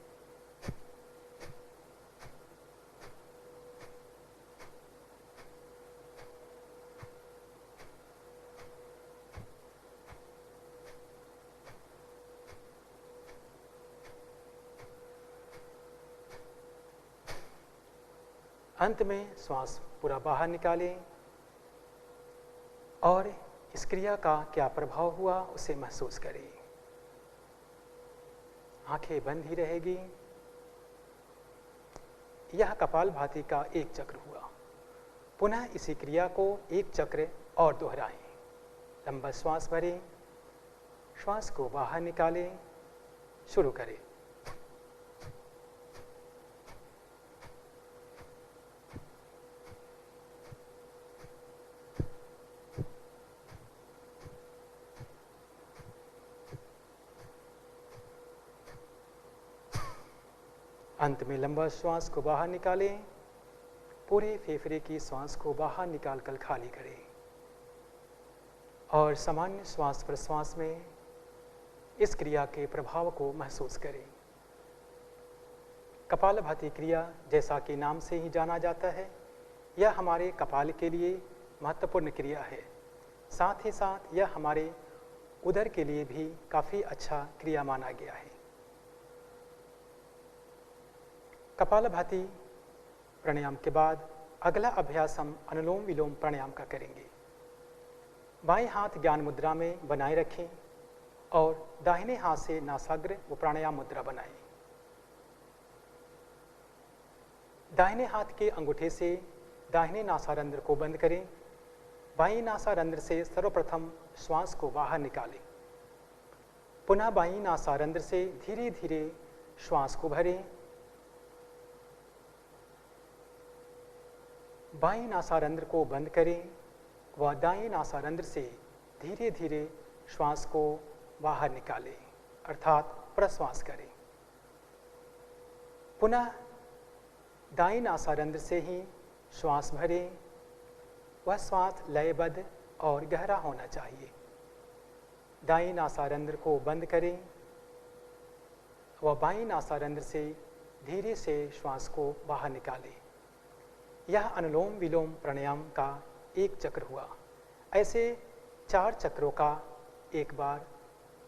अंत में श्वास पूरा बाहर निकालें और इस क्रिया का क्या प्रभाव हुआ उसे महसूस करें। आंखें बंद ही रहेगी। यह कपालभाति का 1 चक्र हुआ। पुनः इसी क्रिया को 1 चक्र और दोहराएं। लंबा श्वास भरें, श्वास को बाहर निकालें, शुरू करें। अंत में लंबा श्वास को बाहर निकालें, पूरे फेफड़े की श्वास को बाहर निकालकर खाली करें और सामान्य श्वास प्रश्वास में इस क्रिया के प्रभाव को महसूस करें। कपालभाति क्रिया जैसा कि नाम से ही जाना जाता है, यह हमारे कपाल के लिए महत्वपूर्ण क्रिया है। साथ ही साथ यह हमारे उदर के लिए भी काफ़ी अच्छा क्रिया माना गया है। कपालभाति प्राणायाम के बाद अगला अभ्यास हम अनुलोम विलोम प्राणायाम का करेंगे। बाएं हाथ ज्ञान मुद्रा में बनाए रखें और दाहिने हाथ से नासाग्र व प्राणायाम मुद्रा बनाएं। दाहिने हाथ के अंगूठे से दाहिने नासारंध्र को बंद करें। बाईं नासारंध्र से सर्वप्रथम श्वास को बाहर निकालें। पुनः बाईं नासारंध्र से धीरे धीरे श्वास को भरें। बाईं नासारंध्र को बंद करें व दाएं नासारंध्र से धीरे धीरे श्वास को बाहर निकालें, अर्थात प्रश्वास करें। पुनः दाईं नासारंध्र से ही श्वास भरें। वह श्वास लयबद्ध और गहरा होना चाहिए। दाईं नासारंध्र को बंद करें व बाईं नासारंध्र से धीरे से श्वास को बाहर निकालें। यह अनुलोम विलोम प्राणायाम का एक चक्र हुआ। ऐसे 4 चक्रों का एक बार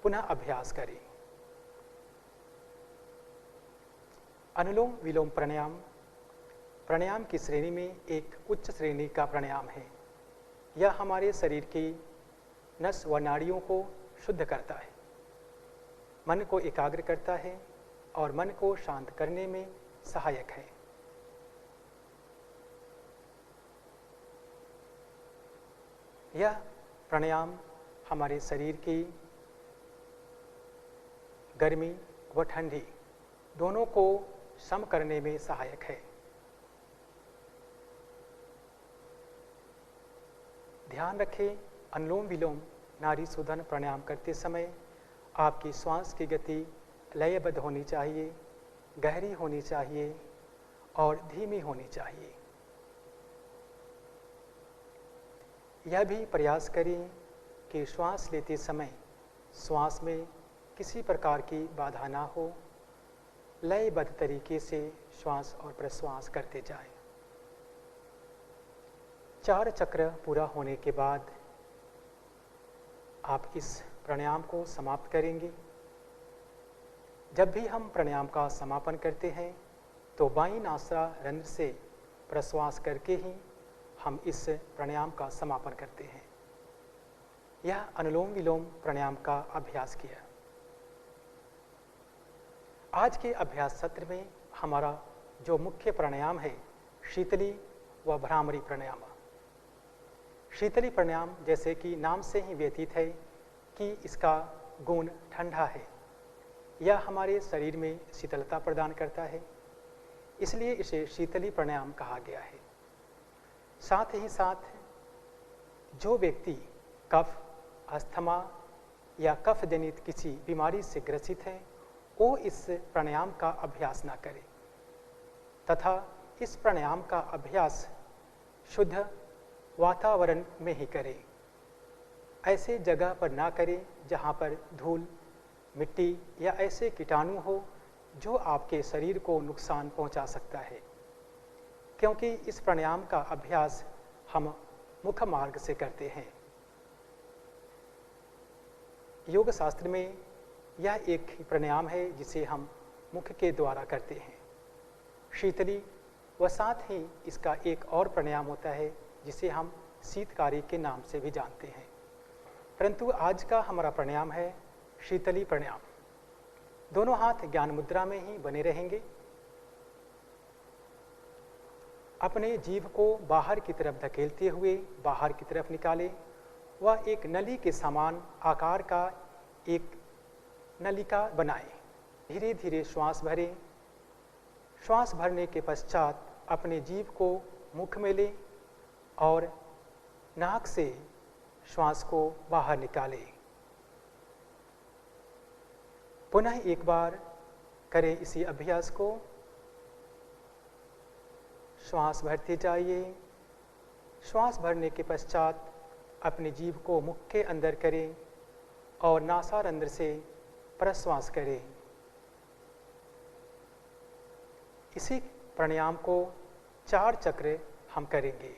पुनः अभ्यास करें। अनुलोम विलोम प्राणायाम प्राणायाम की श्रेणी में एक उच्च श्रेणी का प्राणायाम है। यह हमारे शरीर की नस व नाड़ियों को शुद्ध करता है, मन को एकाग्र करता है और मन को शांत करने में सहायक है। यह प्राणायाम हमारे शरीर की गर्मी व ठंडी दोनों को सम करने में सहायक है। ध्यान रखें, अनुलोम विलोम नाड़ी शोधन प्राणायाम करते समय आपकी श्वास की गति लयबद्ध होनी चाहिए, गहरी होनी चाहिए और धीमी होनी चाहिए। यह भी प्रयास करें कि श्वास लेते समय श्वास में किसी प्रकार की बाधा ना हो। लयबद्ध तरीके से श्वास और प्रश्वास करते जाएं। 4 चक्र पूरा होने के बाद आप इस प्राणायाम को समाप्त करेंगे। जब भी हम प्राणायाम का समापन करते हैं तो बाईं नासारंध्र से प्रश्वास करके ही हम इस प्राणायाम का समापन करते हैं। यह अनुलोम विलोम प्राणायाम का अभ्यास किया। आज के अभ्यास सत्र में हमारा जो मुख्य प्राणायाम है शीतली व भ्रामरी प्राणायाम। शीतली प्राणायाम जैसे कि नाम से ही व्यतीत है कि इसका गुण ठंडा है। यह हमारे शरीर में शीतलता प्रदान करता है, इसलिए इसे शीतली प्राणायाम कहा गया है। साथ ही साथ जो व्यक्ति कफ, अस्थमा या कफ जनित किसी बीमारी से ग्रसित है वो इस प्राणायाम का अभ्यास ना करे तथा इस प्राणायाम का अभ्यास शुद्ध वातावरण में ही करें। ऐसे जगह पर ना करें जहाँ पर धूल, मिट्टी या ऐसे कीटाणु हो जो आपके शरीर को नुकसान पहुंचा सकता है, क्योंकि इस प्राणायाम का अभ्यास हम मुख मार्ग से करते हैं। योग शास्त्र में यह एक प्राणायाम है जिसे हम मुख के द्वारा करते हैं, शीतली, व साथ ही इसका एक और प्राणायाम होता है जिसे हम शीतकारी के नाम से भी जानते हैं। परंतु आज का हमारा प्राणायाम है शीतली प्राणायाम। दोनों हाथ ज्ञान मुद्रा में ही बने रहेंगे। अपने जीभ को बाहर की तरफ धकेलते हुए बाहर की तरफ निकालें। वह एक नली के समान आकार का एक नलिका बनाएं। धीरे धीरे श्वास भरें। श्वास भरने के पश्चात अपने जीभ को मुख में लें और नाक से श्वास को बाहर निकालें। पुनः एक बार करें इसी अभ्यास को। श्वास भरते जाइए। श्वास भरने के पश्चात अपनी जीभ को मुख के अंदर करें और नासारंध्र से प्रश्वास करें। इसी प्राणायाम को 4 चक्र हम करेंगे।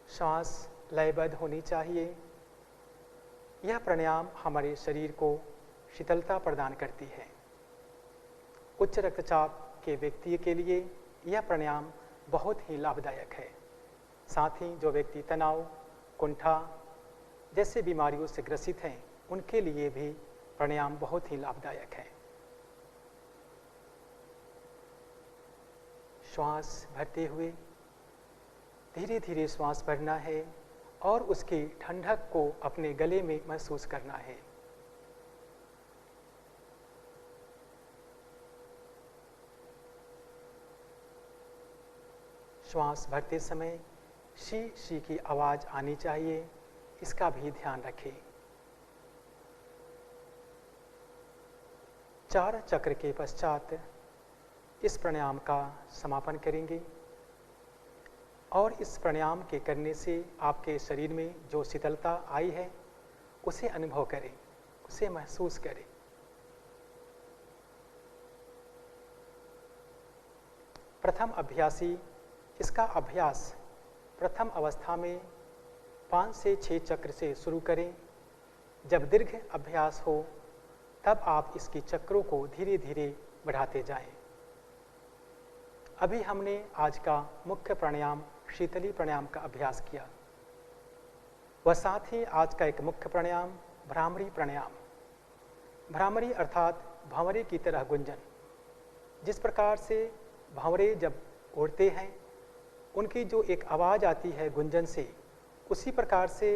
श्वास लयबद्ध होनी चाहिए। यह प्राणायाम हमारे शरीर को शीतलता प्रदान करती है। उच्च रक्तचाप के व्यक्ति के लिए यह प्राणायाम बहुत ही लाभदायक है। साथ ही जो व्यक्ति तनाव, कुंठा जैसे बीमारियों से ग्रसित हैं उनके लिए भी प्राणायाम बहुत ही लाभदायक है। श्वास भरते हुए धीरे धीरे श्वास भरना है और उसकी ठंडक को अपने गले में महसूस करना है। श्वास भरते समय शी शी की आवाज़ आनी चाहिए, इसका भी ध्यान रखें। 4 चक्र के पश्चात इस प्राणायाम का समापन करेंगे और इस प्राणायाम के करने से आपके शरीर में जो शीतलता आई है उसे अनुभव करें, उसे महसूस करें। प्रथम अभ्यासी इसका अभ्यास प्रथम अवस्था में 5 से 6 चक्र से शुरू करें। जब दीर्घ अभ्यास हो तब आप इसकी चक्रों को धीरे धीरे बढ़ाते जाएं। अभी हमने आज का मुख्य प्राणायाम शीतली प्राणायाम का अभ्यास किया, वह साथ ही आज का एक मुख्य प्राणायाम भ्रामरी प्राणायाम। भ्रामरी अर्थात भंवरे की तरह गुंजन। जिस प्रकार से भंवरे जब उड़ते हैं उनकी जो एक आवाज़ आती है गुंजन से, उसी प्रकार से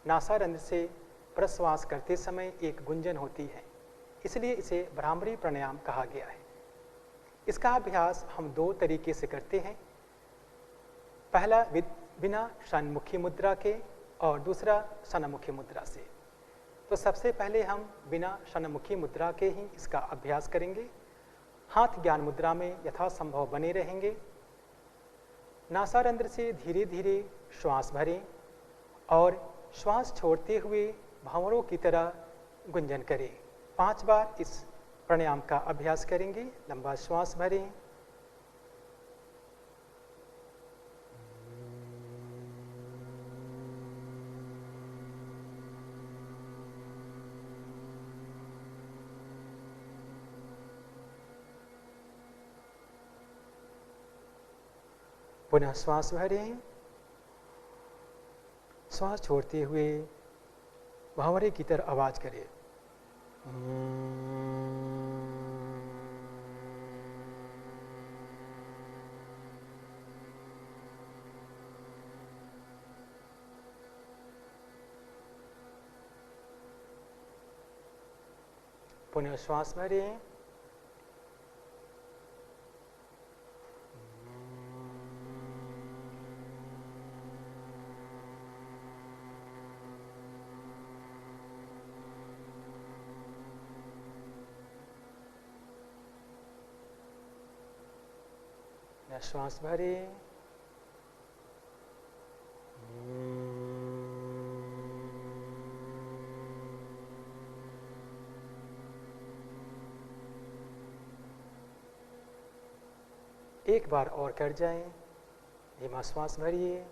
नासारंध्र से प्रश्वास करते समय एक गुंजन होती है, इसलिए इसे भ्रामरी प्राणायाम कहा गया है। इसका अभ्यास हम 2 तरीके से करते हैं। पहला बिना षण्मुखी मुद्रा के और दूसरा षण्मुखी मुद्रा से। तो सबसे पहले हम बिना षण्मुखी मुद्रा के ही इसका अभ्यास करेंगे। हाथ ज्ञान मुद्रा में यथासंभव बने रहेंगे। नासारंध्र से धीरे धीरे श्वास भरें और श्वास छोड़ते हुए भंवरों की तरह गुंजन करें। 5 बार इस प्राणायाम का अभ्यास करेंगे। लंबा श्वास भरें, पुनः श्वास भरें, श्वास छोड़ते हुए भंवरे की तरह आवाज करें। पुनः श्वास भरें, श्वास भरें, एक बार और कर जाएं। धीमा श्वास भरिए,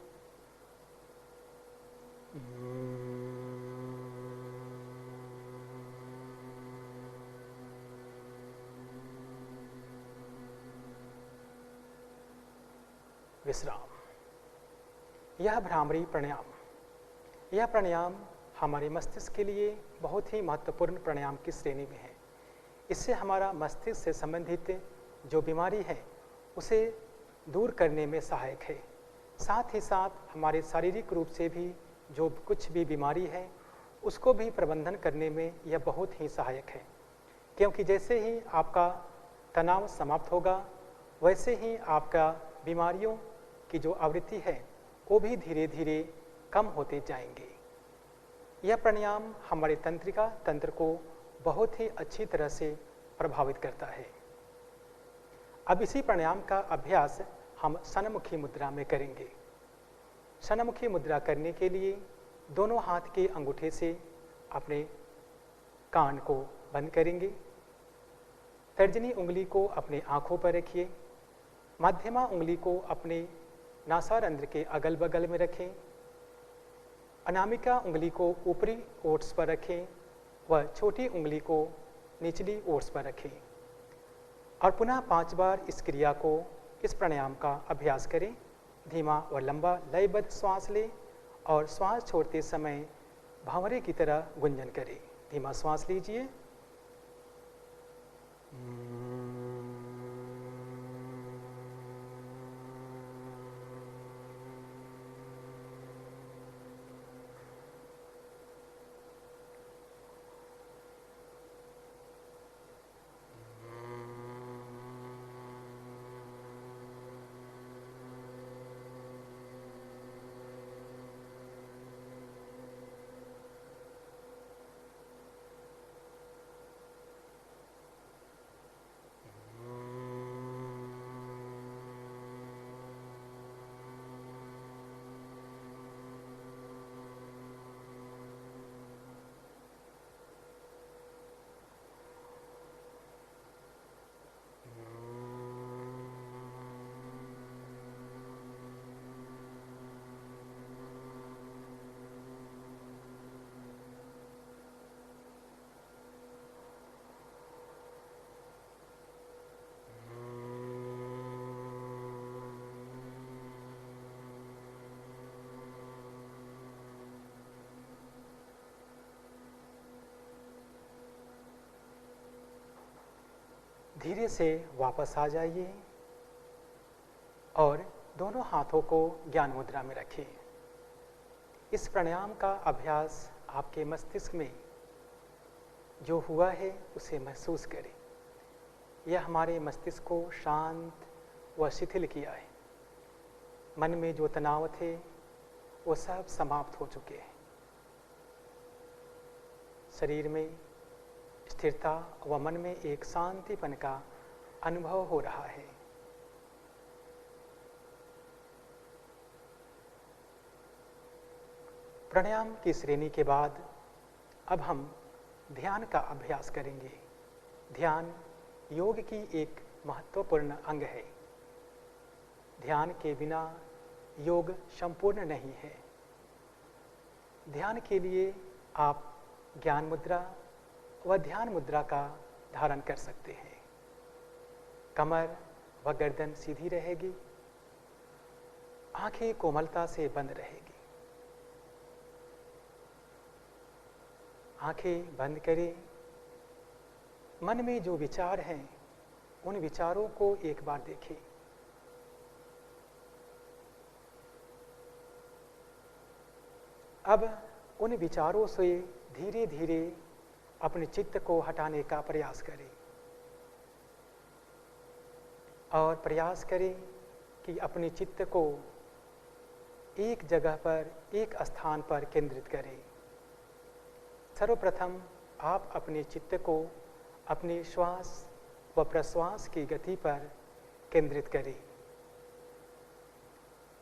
विश्राम। यह भ्रामरी प्राणायाम, यह प्राणायाम हमारे मस्तिष्क के लिए बहुत ही महत्वपूर्ण प्राणायाम की श्रेणी में है। इससे हमारा मस्तिष्क से संबंधित जो बीमारी है उसे दूर करने में सहायक है। साथ ही साथ हमारे शारीरिक रूप से भी जो कुछ भी बीमारी है उसको भी प्रबंधन करने में यह बहुत ही सहायक है, क्योंकि जैसे ही आपका तनाव समाप्त होगा वैसे ही आपका बीमारियों की जो आवृत्ति है वो भी धीरे धीरे कम होते जाएंगे। यह प्राणायाम हमारे तंत्रिका तंत्र को बहुत ही अच्छी तरह से प्रभावित करता है। अब इसी प्राणायाम का अभ्यास हम षण्मुखी मुद्रा में करेंगे। षण्मुखी मुद्रा करने के लिए दोनों हाथ के अंगूठे से अपने कान को बंद करेंगे। तर्जनी उंगली को अपने आँखों पर रखिए। मध्यमा उंगली को अपने नासारंध्र के अगल बगल में रखें। अनामिका उंगली को ऊपरी ओट्स पर रखें व छोटी उंगली को निचली ओट्स पर रखें और पुनः 5 बार इस क्रिया को, इस प्राणायाम का अभ्यास करें। धीमा व लंबा लयबद्ध श्वास लें और श्वास छोड़ते समय भंवरे की तरह गुंजन करें। धीमा श्वास लीजिए, धीरे से वापस आ जाइए और दोनों हाथों को ज्ञान मुद्रा में रखिए। इस प्राणायाम का अभ्यास आपके मस्तिष्क में जो हुआ है उसे महसूस करें। यह हमारे मस्तिष्क को शांत व शिथिल किया है। मन में जो तनाव थे वो सब समाप्त हो चुके हैं। शरीर में स्थिरता व मन में एक शांतिपन का अनुभव हो रहा है। प्राणायाम की श्रेणी के बाद अब हम ध्यान का अभ्यास करेंगे। ध्यान योग की एक महत्वपूर्ण अंग है। ध्यान के बिना योग संपूर्ण नहीं है। ध्यान के लिए आप ज्ञान मुद्रा व ध्यान मुद्रा का धारण कर सकते हैं। कमर व गर्दन सीधी रहेगी, आंखें कोमलता से बंद रहेगी। आंखें बंद करें। मन में जो विचार हैं उन विचारों को एक बार देखें। अब उन विचारों से धीरे धीरे अपने चित्त को हटाने का प्रयास करें और प्रयास करें कि अपने चित्त को एक जगह पर, एक स्थान पर केंद्रित करें। सर्वप्रथम आप अपने चित्त को अपने श्वास व प्रश्वास की गति पर केंद्रित करें।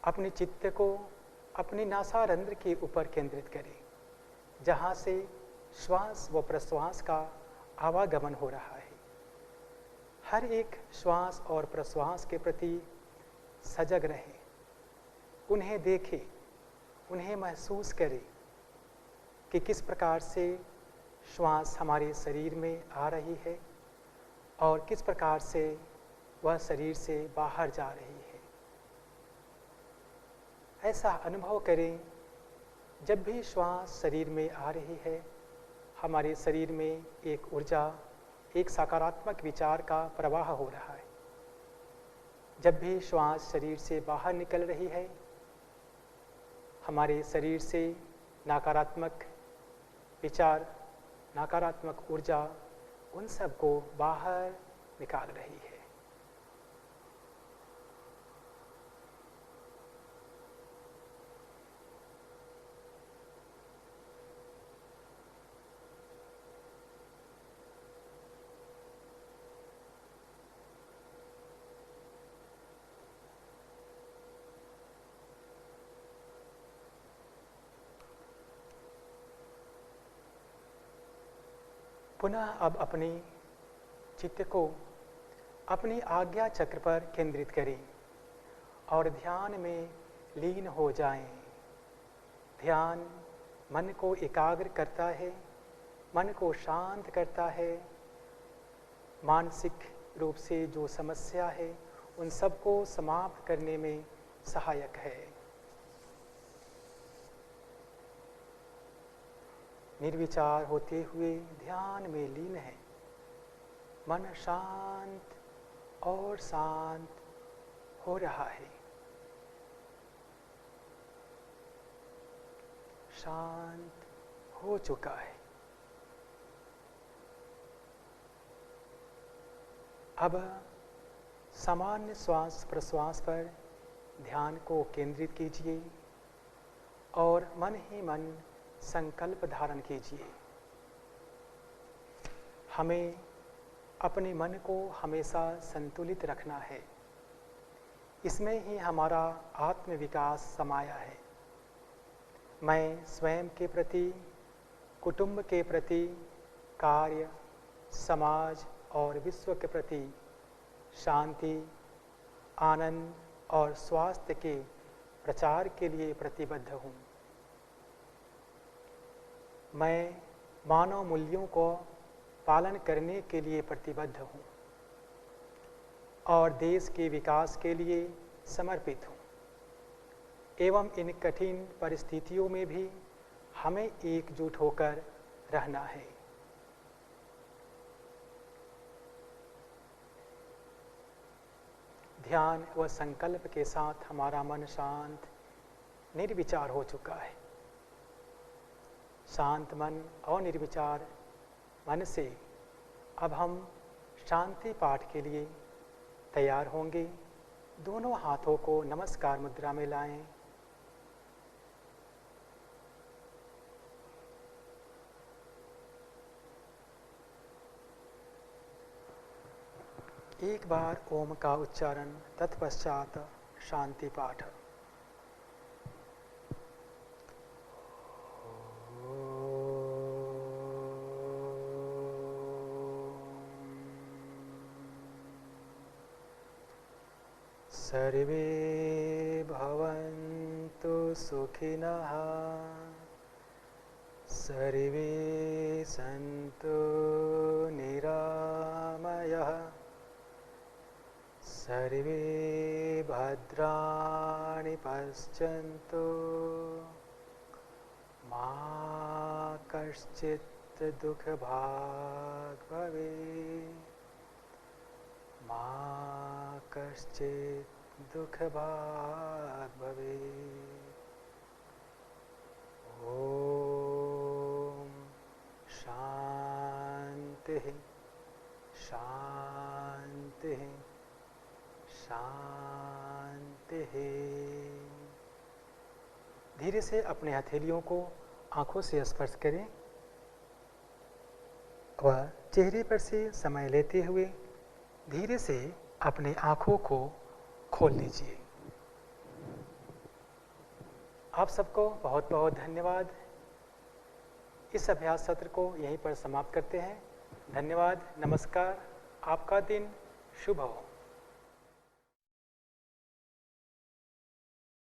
अपने चित्त को अपने नासारंध्र के ऊपर केंद्रित करें, जहाँ से श्वास व प्रश्वास का आवागमन हो रहा है। हर एक श्वास और प्रश्वास के प्रति सजग रहें, उन्हें देखें, उन्हें महसूस करें कि किस प्रकार से श्वास हमारे शरीर में आ रही है और किस प्रकार से वह शरीर से बाहर जा रही है। ऐसा अनुभव करें, जब भी श्वास शरीर में आ रही है, हमारे शरीर में एक ऊर्जा, एक सकारात्मक विचार का प्रवाह हो रहा है। जब भी श्वास शरीर से बाहर निकल रही है, हमारे शरीर से नकारात्मक विचार, नकारात्मक ऊर्जा उन सब को बाहर निकाल रही है। पुनः अब अपने चित्त को अपनी आज्ञा चक्र पर केंद्रित करें और ध्यान में लीन हो जाएं। ध्यान मन को एकाग्र करता है, मन को शांत करता है। मानसिक रूप से जो समस्या है उन सबको समाप्त करने में सहायक है। निर्विचार होते हुए ध्यान में लीन है। मन शांत और शांत हो रहा है। शांत हो चुका है। अब सामान्य श्वास प्रश्वास पर ध्यान को केंद्रित कीजिए और मन ही मन संकल्प धारण कीजिए। हमें अपने मन को हमेशा संतुलित रखना है। इसमें ही हमारा आत्मविकास समाया है। मैं स्वयं के प्रति, कुटुंब के प्रति, कार्य, समाज और विश्व के प्रति शांति, आनंद और स्वास्थ्य के प्रचार के लिए प्रतिबद्ध हूँ। मैं मानव मूल्यों को पालन करने के लिए प्रतिबद्ध हूँ और देश के विकास के लिए समर्पित हूँ। एवं इन कठिन परिस्थितियों में भी हमें एकजुट होकर रहना है। ध्यान व संकल्प के साथ हमारा मन शांत निर्विचार हो चुका है। शांत मन और निर्विचार मन से अब हम शांति पाठ के लिए तैयार होंगे। दोनों हाथों को नमस्कार मुद्रा में लाएं। एक बार ओम का उच्चारण, तत्पश्चात शांति पाठ। सर्वे भवन्तु सुखिनः, सर्वे सन्तु निरामयः, सर्वे भद्राणि पश्यन्तु, मा कश्चित् दुःखभाग् भवेत्, मा कश्चित् दुःखभाग् भवेत्। ॐ शान्तिः शान्तिः शान्तिः। धीरे से अपने हथेलियों को आंखों से स्पर्श करें व चेहरे पर से समय लेते हुए धीरे से अपने आंखों को खोल लीजिए। आप सबको बहुत बहुत धन्यवाद। इस अभ्यास सत्र को यहीं पर समाप्त करते हैं। धन्यवाद, नमस्कार, आपका दिन शुभ हो।